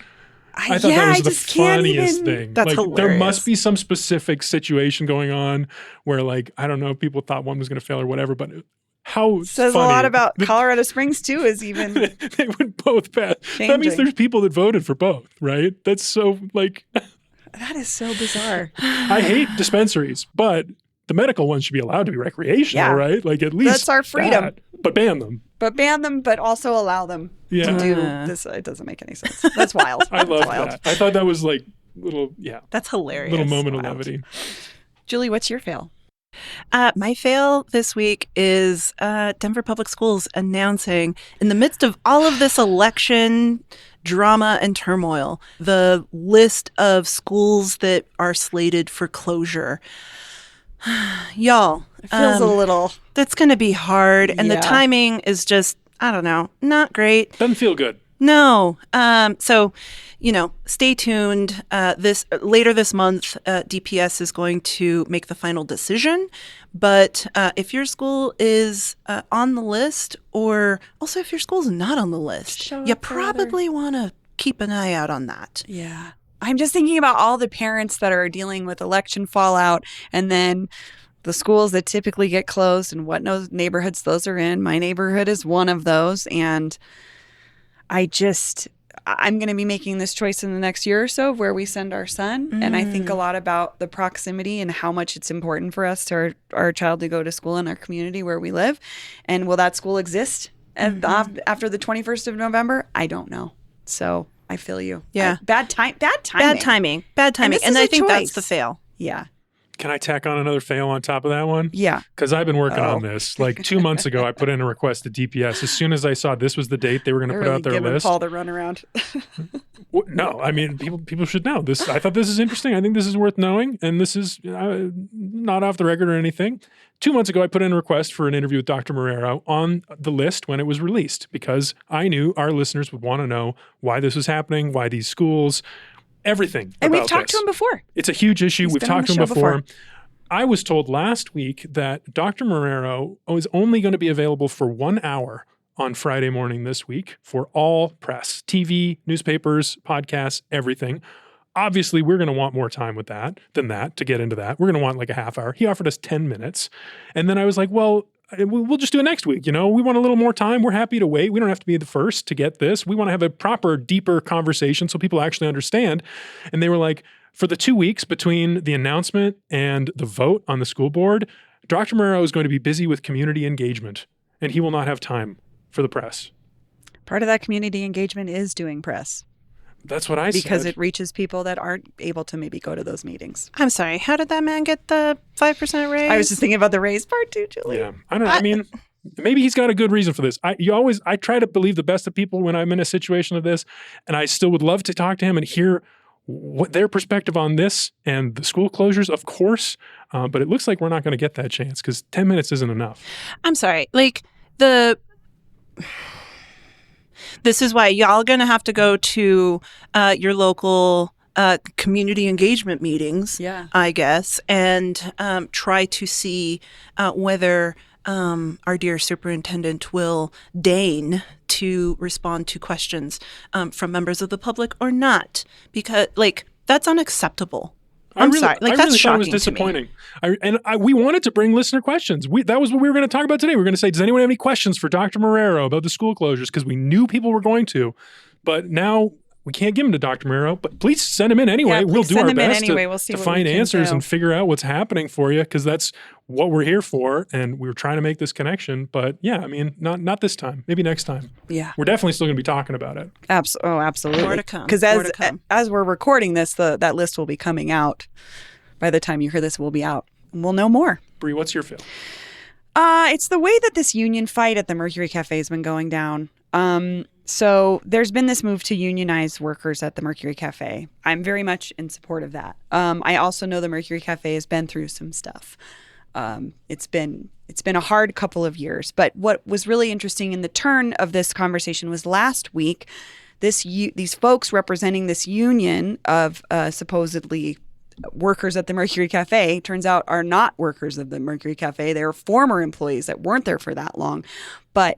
Speaker 2: I thought that was the funniest thing.
Speaker 3: That's
Speaker 2: like,
Speaker 3: hilarious.
Speaker 2: There must be some specific situation going on where, like, I don't know, people thought one was going to fail or whatever, but how
Speaker 1: says
Speaker 2: funny.
Speaker 1: A lot about Colorado Springs too. Is even
Speaker 2: they would both pass. That means there's people that voted for both, right? That's so like
Speaker 1: that is so bizarre.
Speaker 2: I hate dispensaries, but the medical ones should be allowed to be recreational, right? Like at least
Speaker 1: that's our freedom.
Speaker 2: But ban them.
Speaker 1: But also allow them
Speaker 2: Yeah.
Speaker 1: to do this. It doesn't make any sense. That's wild.
Speaker 2: I love
Speaker 1: That's wild.
Speaker 2: that. I thought that was like
Speaker 3: That's hilarious.
Speaker 2: little moment of
Speaker 1: Wild.
Speaker 2: levity.
Speaker 1: Julie, what's your fail?
Speaker 3: My fail this week is Denver Public Schools announcing, in the midst of all of this election drama and turmoil, the list of schools that are slated for closure. Y'all,
Speaker 1: It feels a little.
Speaker 3: that's going to be hard. And the
Speaker 1: Yeah.
Speaker 3: timing is just, I don't know, not great.
Speaker 2: Doesn't feel good.
Speaker 3: No. So, stay tuned. Later this month, DPS is going to make the final decision. But if your school is on the list, or also if your school's not on the list,
Speaker 1: Show
Speaker 3: you
Speaker 1: up for other-
Speaker 3: probably want to keep an eye out on that.
Speaker 1: Yeah. I'm just thinking about all the parents that are dealing with election fallout and then the schools that typically get closed and what neighborhoods those are in. My neighborhood is one of those. And I'm going to be making this choice in the next year or so of where we send our son. And I think a lot about the proximity and how much it's important for us to our child to go to school in our community where we live. And will that school exist after the 21st of November? I don't know. So I feel you.
Speaker 3: Yeah.
Speaker 1: Bad timing.
Speaker 3: Bad timing.
Speaker 1: this
Speaker 3: And
Speaker 1: is
Speaker 3: I
Speaker 1: a
Speaker 3: think that's
Speaker 1: choice.
Speaker 3: the fail.
Speaker 1: Yeah.
Speaker 2: Can I tack on another fail on top of that one?
Speaker 1: Yeah.
Speaker 2: Because I've been working
Speaker 1: Oh.
Speaker 2: on this. Like 2 months ago, I put in a request to DPS. As soon as I saw this was the date they were going to
Speaker 1: They're
Speaker 2: put
Speaker 1: really
Speaker 2: out their
Speaker 1: giving
Speaker 2: list.
Speaker 1: Paul the runaround.
Speaker 2: No, I mean, people should know this. I thought this is interesting. I think this is worth knowing. And this is not off the record or anything. 2 months ago, I put in a request for an interview with Dr. Marrero on the list when it was released because I knew our listeners would want to know why this was happening, why these schools, everything.
Speaker 1: And we've
Speaker 2: about
Speaker 1: talked
Speaker 2: this.
Speaker 1: to him before.
Speaker 2: It's a huge issue.
Speaker 1: He's
Speaker 2: We've
Speaker 1: been on
Speaker 2: talked to
Speaker 1: the
Speaker 2: him
Speaker 1: show
Speaker 2: before.
Speaker 1: before.
Speaker 2: I was told last week that Dr. Marrero is only going to be available for 1 hour on Friday morning this week for all press, TV, newspapers, podcasts, everything. Obviously, we're going to want more time with that than that to get into that. We're going to want like a half hour. He offered us 10 minutes. And then I was like, well, we'll just do it next week. We want a little more time. We're happy to wait. We don't have to be the first to get this. We want to have a proper, deeper conversation so people actually understand. And they were like, for the 2 weeks between the announcement and the vote on the school board, Dr. Marrero is going to be busy with community engagement, and he will not have time for the press.
Speaker 1: Part of that community engagement is doing press
Speaker 2: That's what I said.
Speaker 1: because it reaches people that aren't able to maybe go to those meetings.
Speaker 3: I'm sorry. How did that man get the 5% raise?
Speaker 1: I was just thinking about the raise part too, Julie.
Speaker 2: Yeah, I don't know. I mean, maybe he's got a good reason for this. I try to believe the best of people when I'm in a situation of this, and I still would love to talk to him and hear what their perspective on this and the school closures, of course. But it looks like we're not going to get that chance because 10 minutes isn't enough.
Speaker 3: I'm sorry. This is why y'all gonna have to go to your local community engagement meetings,
Speaker 1: Yeah.
Speaker 3: I guess, and try to see whether our dear superintendent will deign to respond to questions from members of the public or not, because that's unacceptable. I'm sorry.
Speaker 2: I
Speaker 3: That's
Speaker 2: really thought it was
Speaker 3: shocking
Speaker 2: disappointing. We wanted to bring listener questions. That was what we were going to talk about today. We were going to say, does anyone have any questions for Dr. Marrero about the school closures? Because we knew people were going to, but now we can't give them to Dr. Marrero. But please send them in anyway.
Speaker 1: Yeah,
Speaker 2: We'll
Speaker 1: please
Speaker 2: do
Speaker 1: send
Speaker 2: our
Speaker 1: them in
Speaker 2: best
Speaker 1: anyway. We'll see
Speaker 2: to
Speaker 1: what we
Speaker 2: find
Speaker 1: can
Speaker 2: answers
Speaker 1: do.
Speaker 2: and figure out what's happening for you, because that's what we're here for. And we were trying to make this connection. But yeah, I mean, not this time. Maybe next time.
Speaker 1: Yeah.
Speaker 2: We're definitely still going to be talking about it.
Speaker 1: Absolutely.
Speaker 3: More to come.
Speaker 1: Because
Speaker 3: More to come.
Speaker 1: as we're recording this, that list will be coming out. By the time you hear this, we'll be out. And we'll know more.
Speaker 2: Bree, what's your feel?
Speaker 1: It's the way that this union fight at the Mercury Cafe has been going down. So there's been this move to unionize workers at the Mercury Cafe. I'm very much in support of that. I also know the Mercury Cafe has been through some stuff. It's been a hard couple of years. But what was really interesting in the turn of this conversation was last week, these folks representing this union of supposedly workers at the Mercury Cafe, turns out are not workers of the Mercury Cafe. They were former employees that weren't there for that long. But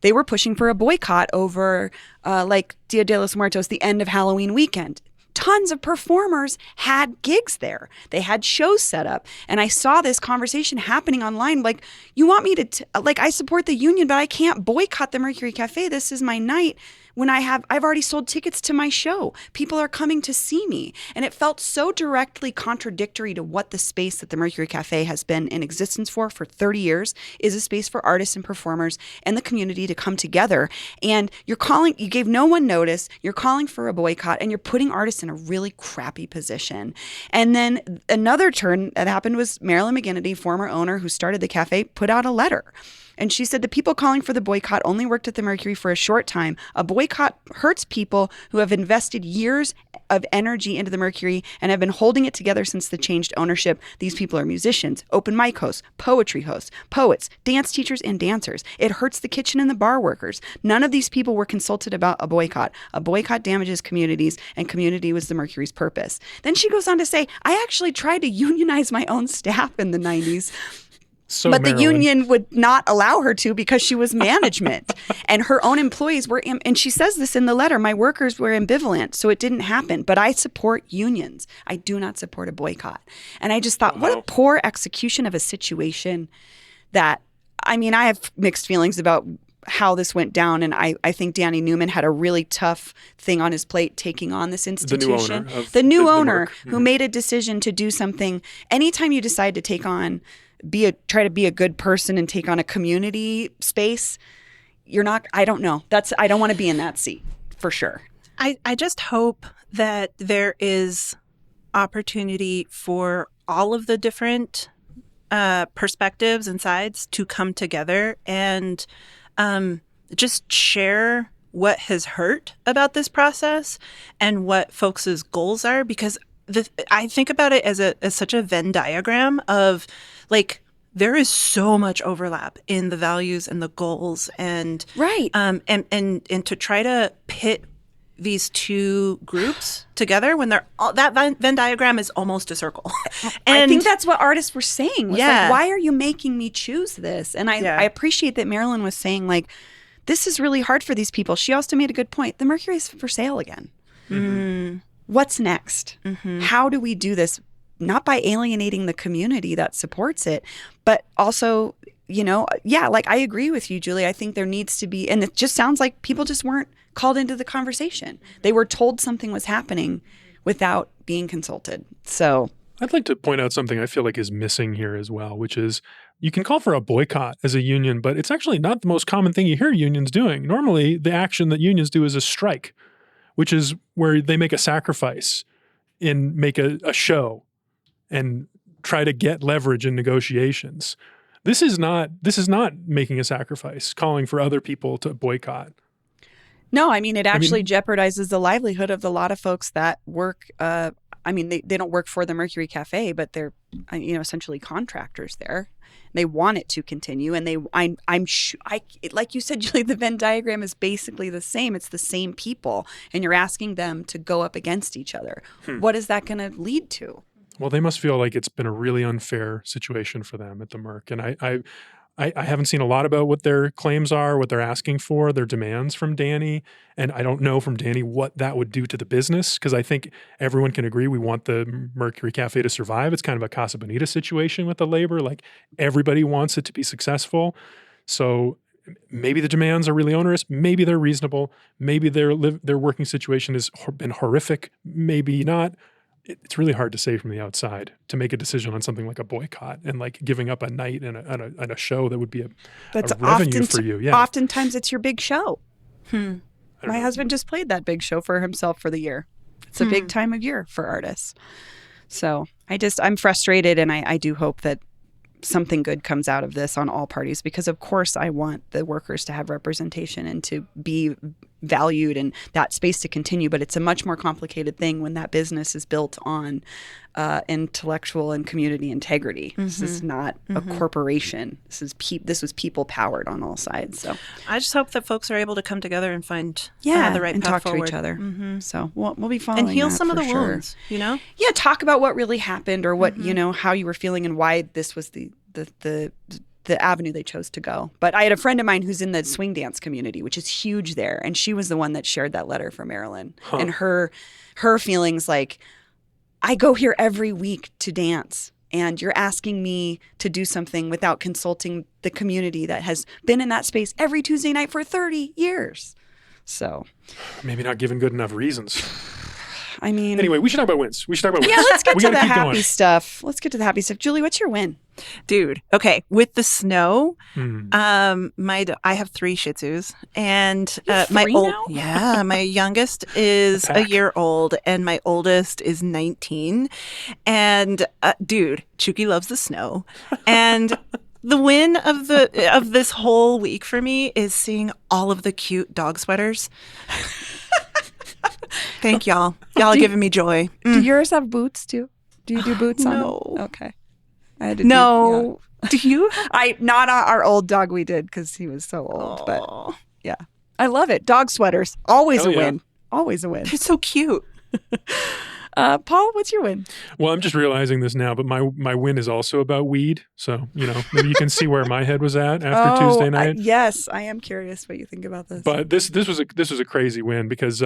Speaker 1: they were pushing for a boycott over Dia de los Muertos, the end of Halloween weekend. Tons of performers had gigs there. They had shows set up. And I saw this conversation happening online. Like, you want me to, I support the union, but I can't boycott the Mercury Cafe. This is my night. when I've already sold tickets to my show. People are coming to see me. And it felt so directly contradictory to what the space that the Mercury Cafe has been in existence for 30 years is, a space for artists and performers and the community to come together. And you gave no one notice, you're calling for a boycott, and you're putting artists in a really crappy position. And then another turn that happened was Marilyn McGinnity, former owner who started the cafe, put out a letter. And she said the people calling for the boycott only worked at the Mercury for a short time. A boycott hurts people who have invested years of energy into the Mercury and have been holding it together since the changed ownership. These people are musicians, open mic hosts, poetry hosts, poets, dance teachers, and dancers. It hurts the kitchen and the bar workers. None of these people were consulted about a boycott. A boycott damages communities, and community was the Mercury's purpose. Then she goes on to say, I actually tried to unionize my own staff in the 90s.
Speaker 2: So
Speaker 1: but
Speaker 2: Marilyn.
Speaker 1: the union would not allow her to because she was management and her own employees were, and she says this in the letter, my workers were ambivalent, so it didn't happen. But I support unions. I do not support a boycott. And I just thought, what a poor execution of a situation that, I mean, I have mixed feelings about how this went down. And I think Danny Newman had a really tough thing on his plate taking on this institution. The new owner who made a decision to do something. Anytime you decide to take on try to be a good person and take on a community space, I don't know. I don't want to be in that seat for sure.
Speaker 3: I just hope that there is opportunity for all of the different perspectives and sides to come together and just share what has hurt about this process and what folks' goals are, because I think about it as such a Venn diagram of like there is so much overlap in the values and the goals and
Speaker 1: right
Speaker 3: and to try to pit these two groups together when that Venn diagram is almost a circle. And
Speaker 1: I think that's what artists were saying. Was
Speaker 3: yeah.
Speaker 1: Like, why are you making me choose this? And I appreciate that Marilyn was saying like, this is really hard for these people. She also made a good point. The Mercury is for sale again.
Speaker 3: Mm-hmm.
Speaker 1: What's next? Mm-hmm. How do we do this? Not by alienating the community that supports it, but also, like I agree with you, Julie. I think there needs to be, and it just sounds like people just weren't called into the conversation. They were told something was happening without being consulted. So
Speaker 2: I'd like to point out something I feel like is missing here as well, which is you can call for a boycott as a union, but it's actually not the most common thing you hear unions doing. Normally, the action that unions do is a strike, which is where they make a sacrifice and make a show and try to get leverage in negotiations. This is not making a sacrifice, calling for other people to boycott.
Speaker 1: No, I mean, it actually jeopardizes the livelihood of a lot of folks that work. They don't work for the Mercury Cafe, but they're, essentially contractors there. They want it to continue. And like you said, Julie, the Venn diagram is basically the same. It's the same people. And you're asking them to go up against each other. What is that going to lead to?
Speaker 2: Well, they must feel like it's been a really unfair situation for them at the Merc. And I haven't seen a lot about what their claims are, what they're asking for, their demands from Danny. And I don't know from Danny what that would do to the business, because I think everyone can agree we want the Mercury Cafe to survive. It's kind of a Casa Bonita situation with the labor. Like everybody wants it to be successful. So maybe the demands are really onerous. Maybe they're reasonable. Maybe their working situation has been horrific. Maybe not. It's really hard to say from the outside to make a decision on something like a boycott and like giving up a night and a show that would be a revenue for you. Yeah.
Speaker 1: Oftentimes it's your big show. My husband just played that big show for himself for the year. It's a big time of year for artists. So I'm frustrated, and I do hope that something good comes out of this on all parties, because of course I want the workers to have representation and to be valued and that space to continue. But it's a much more complicated thing when that business is built on intellectual and community integrity. This is not a corporation. This was people powered on all sides. So
Speaker 3: I just hope that folks are able to come together and find the right
Speaker 1: and
Speaker 3: path
Speaker 1: talk
Speaker 3: forward.
Speaker 1: to each other. So we'll be following
Speaker 3: and heal
Speaker 1: that
Speaker 3: some of
Speaker 1: for
Speaker 3: the
Speaker 1: sure.
Speaker 3: wounds.
Speaker 1: Yeah, talk about what really happened, or what how you were feeling, and why this was the avenue they chose to go. But I had a friend of mine who's in the swing dance community, which is huge there, and she was the one that shared that letter for Marilyn. And her feelings like, I go here every week to dance, and you're asking me to do something without consulting the community that has been in that space every Tuesday night for 30 years. So
Speaker 2: Maybe not given good enough reasons.
Speaker 1: I mean,
Speaker 2: Anyway, we should talk about wins. We should talk about wins.
Speaker 1: yeah, let's get
Speaker 2: We
Speaker 1: to
Speaker 2: gotta
Speaker 1: the
Speaker 2: keep
Speaker 1: happy
Speaker 2: going.
Speaker 1: stuff. Let's get to the happy stuff. Julie, what's your win?
Speaker 3: Dude, okay. With the snow,
Speaker 2: Hmm.
Speaker 3: I have 3 Shih Tzus, and
Speaker 1: have 3 now?
Speaker 3: my youngest is
Speaker 2: A
Speaker 3: a
Speaker 2: pack.
Speaker 3: year old, and my oldest is 19. And dude, Chucky loves the snow, and the win of this whole week for me is seeing all of the cute dog sweaters. Thank y'all. Y'all are giving me joy.
Speaker 1: Do yours have boots too? Do you do boots on them?
Speaker 3: No.
Speaker 1: Okay. I had to
Speaker 3: No. Do you?
Speaker 1: not our old dog we did because he was so old. But
Speaker 3: Aw,
Speaker 1: yeah, I love it. Dog sweaters, always
Speaker 2: Hell
Speaker 1: a
Speaker 2: yeah.
Speaker 1: win. Always a win.
Speaker 3: they're so cute.
Speaker 1: Paul, what's your win?
Speaker 2: Well, I'm just realizing this now, but my win is also about weed. So, maybe you can see where my head was at after Tuesday night.
Speaker 1: Yes, I am curious what you think about this.
Speaker 2: But this was a crazy win because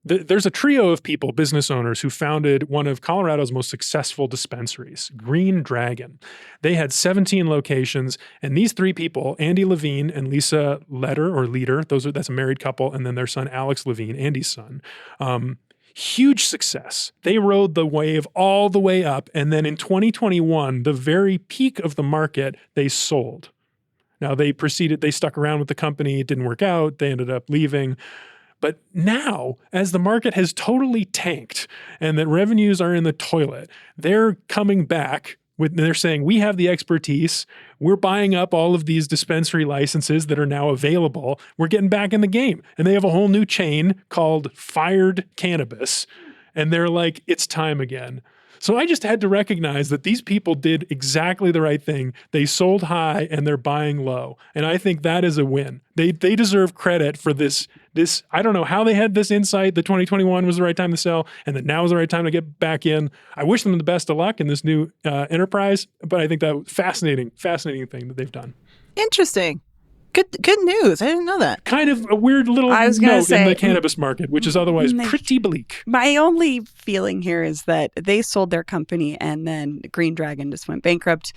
Speaker 2: there's a trio of people, business owners, who founded one of Colorado's most successful dispensaries, Green Dragon. They had 17 locations, and these 3 people, Andy Levine and Lisa Leader, that's a married couple, and then their son Alex Levine, Andy's son. Huge success. They rode the wave all the way up, and then in 2021, the very peak of the market, they sold. Now they stuck around with the company, it didn't work out, they ended up leaving. But now, as the market has totally tanked and that revenues are in the toilet, they're coming back they're saying, we have the expertise. We're buying up all of these dispensary licenses that are now available. We're getting back in the game. And they have a whole new chain called Fired Cannabis. And they're like, it's time again. So I just had to recognize that these people did exactly the right thing. They sold high and they're buying low. And I think that is a win. They deserve credit for this. I don't know how they had this insight that 2021 was the right time to sell and that now is the right time to get back in. I wish them the best of luck in this new enterprise, but I think that was fascinating thing that they've done.
Speaker 3: Interesting. Good news. I didn't know that.
Speaker 2: Kind of a weird little
Speaker 1: I was gonna
Speaker 2: note in
Speaker 1: say-
Speaker 2: the cannabis market, which is otherwise
Speaker 1: Mm,
Speaker 2: pretty bleak.
Speaker 1: My only feeling here is that they sold their company and then Green Dragon just went bankrupt.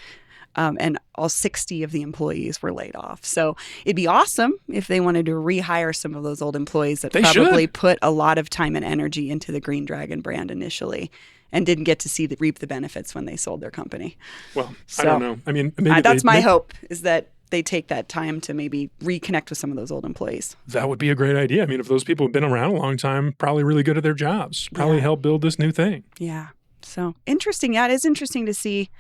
Speaker 1: And all 60 of the employees were laid off. So it'd be awesome if they wanted to rehire some of those old employees that
Speaker 2: They
Speaker 1: probably
Speaker 2: should.
Speaker 1: put a lot of time and energy into the Green Dragon brand initially and didn't get to reap the benefits when they sold their company.
Speaker 2: Well, I
Speaker 1: So,
Speaker 2: don't know. I mean, maybe
Speaker 1: That's my hope, is that they take that time to maybe reconnect with some of those old employees.
Speaker 2: That would be a great idea. I mean, if those people have been around a long time, probably really good at their jobs, probably
Speaker 1: Yeah.
Speaker 2: help build this new thing.
Speaker 1: Yeah. So interesting. Yeah, it is interesting to see.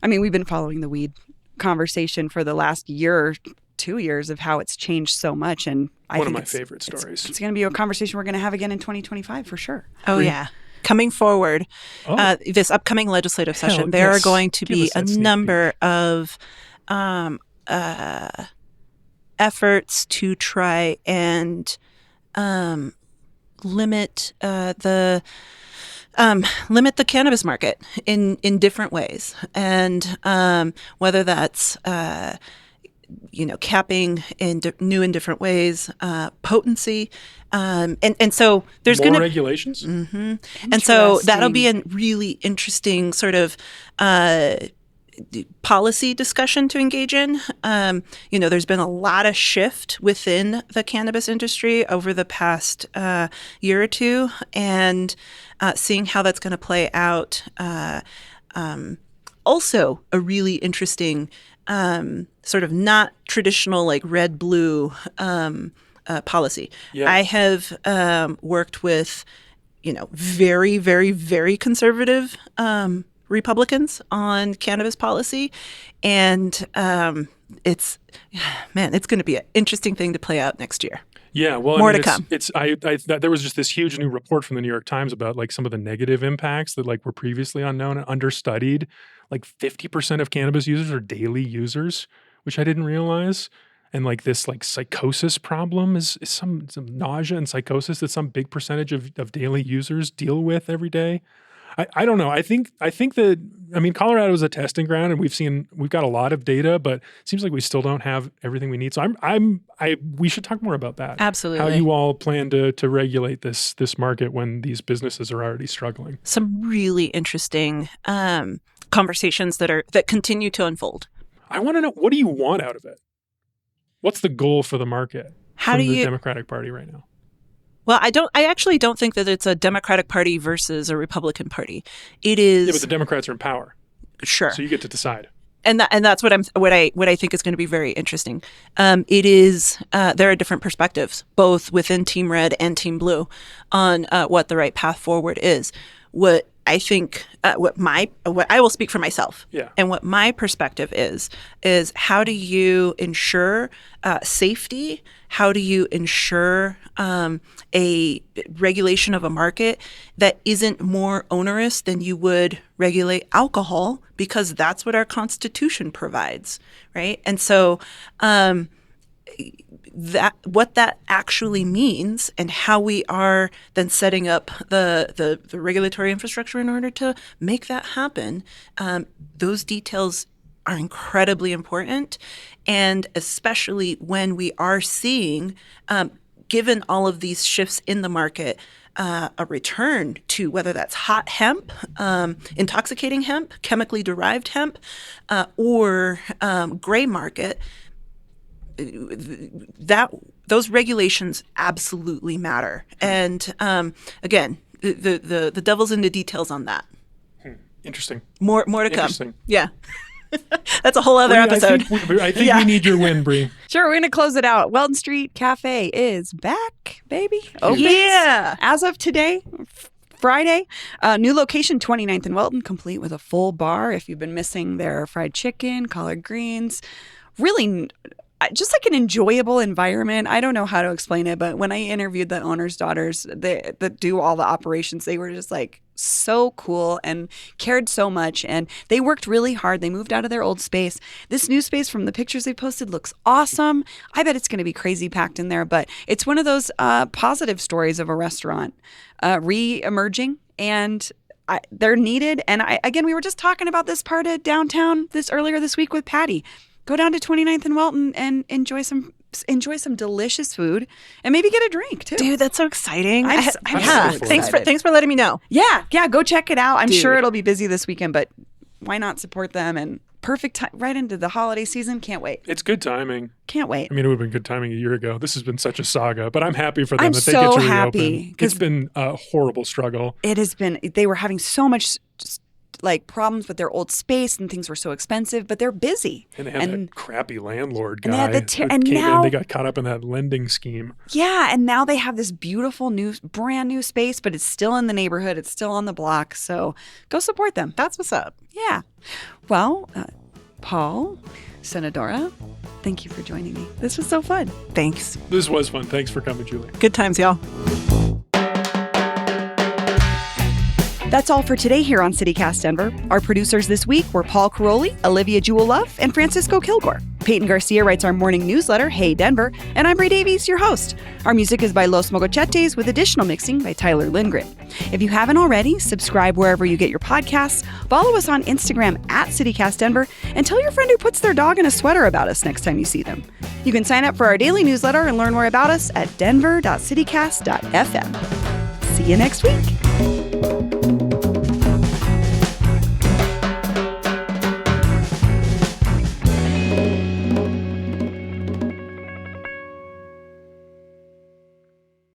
Speaker 1: I mean, we've been following the weed conversation for the last year or 2 years of how it's changed so much. And I
Speaker 2: One of
Speaker 1: think
Speaker 2: my
Speaker 1: it's-
Speaker 2: favorite stories.
Speaker 1: It's going to be a conversation we're going to have again in 2025 for sure.
Speaker 3: Oh, yeah. Coming forward,
Speaker 2: Oh.
Speaker 3: this upcoming legislative
Speaker 2: Hell,
Speaker 3: session, there
Speaker 2: yes.
Speaker 3: are going to
Speaker 2: Give
Speaker 3: be
Speaker 2: us
Speaker 3: a
Speaker 2: that sneak
Speaker 3: number of efforts to try and limit the cannabis market in different ways, and whether that's capping in new and different ways, potency, and so there's
Speaker 2: More
Speaker 3: going to
Speaker 2: regulations?
Speaker 3: and so that'll be a really interesting sort of policy discussion to engage in. There's been a lot of shift within the cannabis industry over the past year or two, and seeing how that's going to play out. Also, a really interesting sort of not traditional like red-blue policy.
Speaker 2: Yeah.
Speaker 3: I have worked with, very, very, very conservative Republicans on cannabis policy, and it's going to be an interesting thing to play out next year.
Speaker 2: Yeah, well,
Speaker 3: More
Speaker 2: I mean,
Speaker 3: to come.
Speaker 2: There was just this huge new report from the New York Times about like some of the negative impacts that like were previously unknown and understudied. Like 50% of cannabis users are daily users, which I didn't realize. And like this like psychosis problem is some nausea and psychosis that some big percentage of daily users deal with every day. I don't know. I think that, I mean, Colorado is a testing ground and we've got a lot of data, but it seems like we still don't have everything we need. So we should talk more about that.
Speaker 3: Absolutely.
Speaker 2: How you all plan to regulate this market when these businesses are already struggling.
Speaker 3: Some really interesting conversations that continue to unfold.
Speaker 2: I want to know, what do you want out of it? What's the goal for the market?
Speaker 3: How
Speaker 2: from
Speaker 3: do
Speaker 2: the
Speaker 3: you?
Speaker 2: Democratic Party right now.
Speaker 3: Well, I actually don't think that it's a Democratic Party versus a Republican Party. It is.
Speaker 2: Yeah, but the Democrats are in power,
Speaker 3: Sure.
Speaker 2: so you get to decide.
Speaker 3: And that's what I think is going to be very interesting. It is there are different perspectives, both within Team Red and Team Blue, on what the right path forward is. What I think, what I will speak for myself,
Speaker 2: Yeah.
Speaker 3: and what my perspective is how do you ensure safety? How do you ensure a regulation of a market that isn't more onerous than you would regulate alcohol, because that's what our Constitution provides, right? And so that what that actually means and how we are then setting up the regulatory infrastructure in order to make that happen, those details are incredibly important. And especially when we are seeing, given all of these shifts in the market, a return to whether that's hot hemp, intoxicating hemp, chemically derived hemp, or gray market, those regulations absolutely matter. And again, the devil's in the details on that.
Speaker 2: Interesting.
Speaker 3: More to come.
Speaker 2: Interesting.
Speaker 3: Yeah. That's a whole other episode.
Speaker 2: I think we need your win, Bree.
Speaker 1: Sure, we're going to close it out. Weldon Street Cafe is back, baby. Opens
Speaker 3: Yeah.
Speaker 1: as of today, Friday. New location, 29th and Welton, complete with a full bar. If you've been missing their fried chicken, collard greens, really just like an enjoyable environment. I don't know how to explain it, but when I interviewed the owner's daughters that do all the operations, they were just like so cool and cared so much, and they worked really hard. They moved out of their old space. This new space, from the pictures they posted, looks awesome. I bet it's going to be crazy packed in there, but it's one of those positive stories of a restaurant re-emerging, and they're needed. And again, we were just talking about this part of downtown earlier this week with Patty. Go down to 29th and Welton and enjoy some delicious food, and maybe get a drink too.
Speaker 3: Dude, that's so exciting.
Speaker 1: I'm
Speaker 3: Yeah.
Speaker 1: so
Speaker 3: Thanks
Speaker 1: excited.
Speaker 3: for letting me know.
Speaker 1: Yeah, go check it out. I'm
Speaker 3: Dude.
Speaker 1: sure it'll be busy this weekend, but why not support them? And perfect time right into the holiday season. Can't wait.
Speaker 2: It's good timing.
Speaker 1: Can't wait.
Speaker 2: I mean, it would have been good timing a year ago. This has been such a saga, but I'm happy for them
Speaker 1: I'm
Speaker 2: that they
Speaker 1: so
Speaker 2: get to reopen.
Speaker 1: happy, 'cause
Speaker 2: It's been a horrible struggle.
Speaker 1: It has been. They were having so much just like problems with their old space, and things were so expensive, but they're busy.
Speaker 2: And they had that crappy landlord guy.
Speaker 1: and they had the
Speaker 2: who
Speaker 1: and
Speaker 2: came in,
Speaker 1: now
Speaker 2: they got caught up in that lending scheme.
Speaker 1: Yeah, and now they have this beautiful brand new space, but it's still in the neighborhood. It's still on the block. So go support them.
Speaker 3: That's what's up.
Speaker 1: Yeah. Well, Paul, Senadora, thank you for joining me. This was so fun.
Speaker 3: Thanks.
Speaker 2: This was fun. Thanks for coming, Julie.
Speaker 3: Good times, y'all.
Speaker 1: That's all for today here on CityCast Denver. Our producers this week were Paul Caroli, Olivia Jewell-Love, and Francisco Kilgore. Peyton Garcia writes our morning newsletter, Hey Denver, and I'm Bree Davies, your host. Our music is by Los Mogochetes, with additional mixing by Tyler Lindgren. If you haven't already, subscribe wherever you get your podcasts, follow us on Instagram at CityCast Denver, and tell your friend who puts their dog in a sweater about us next time you see them. You can sign up for our daily newsletter and learn more about us at denver.citycast.fm. See you next week.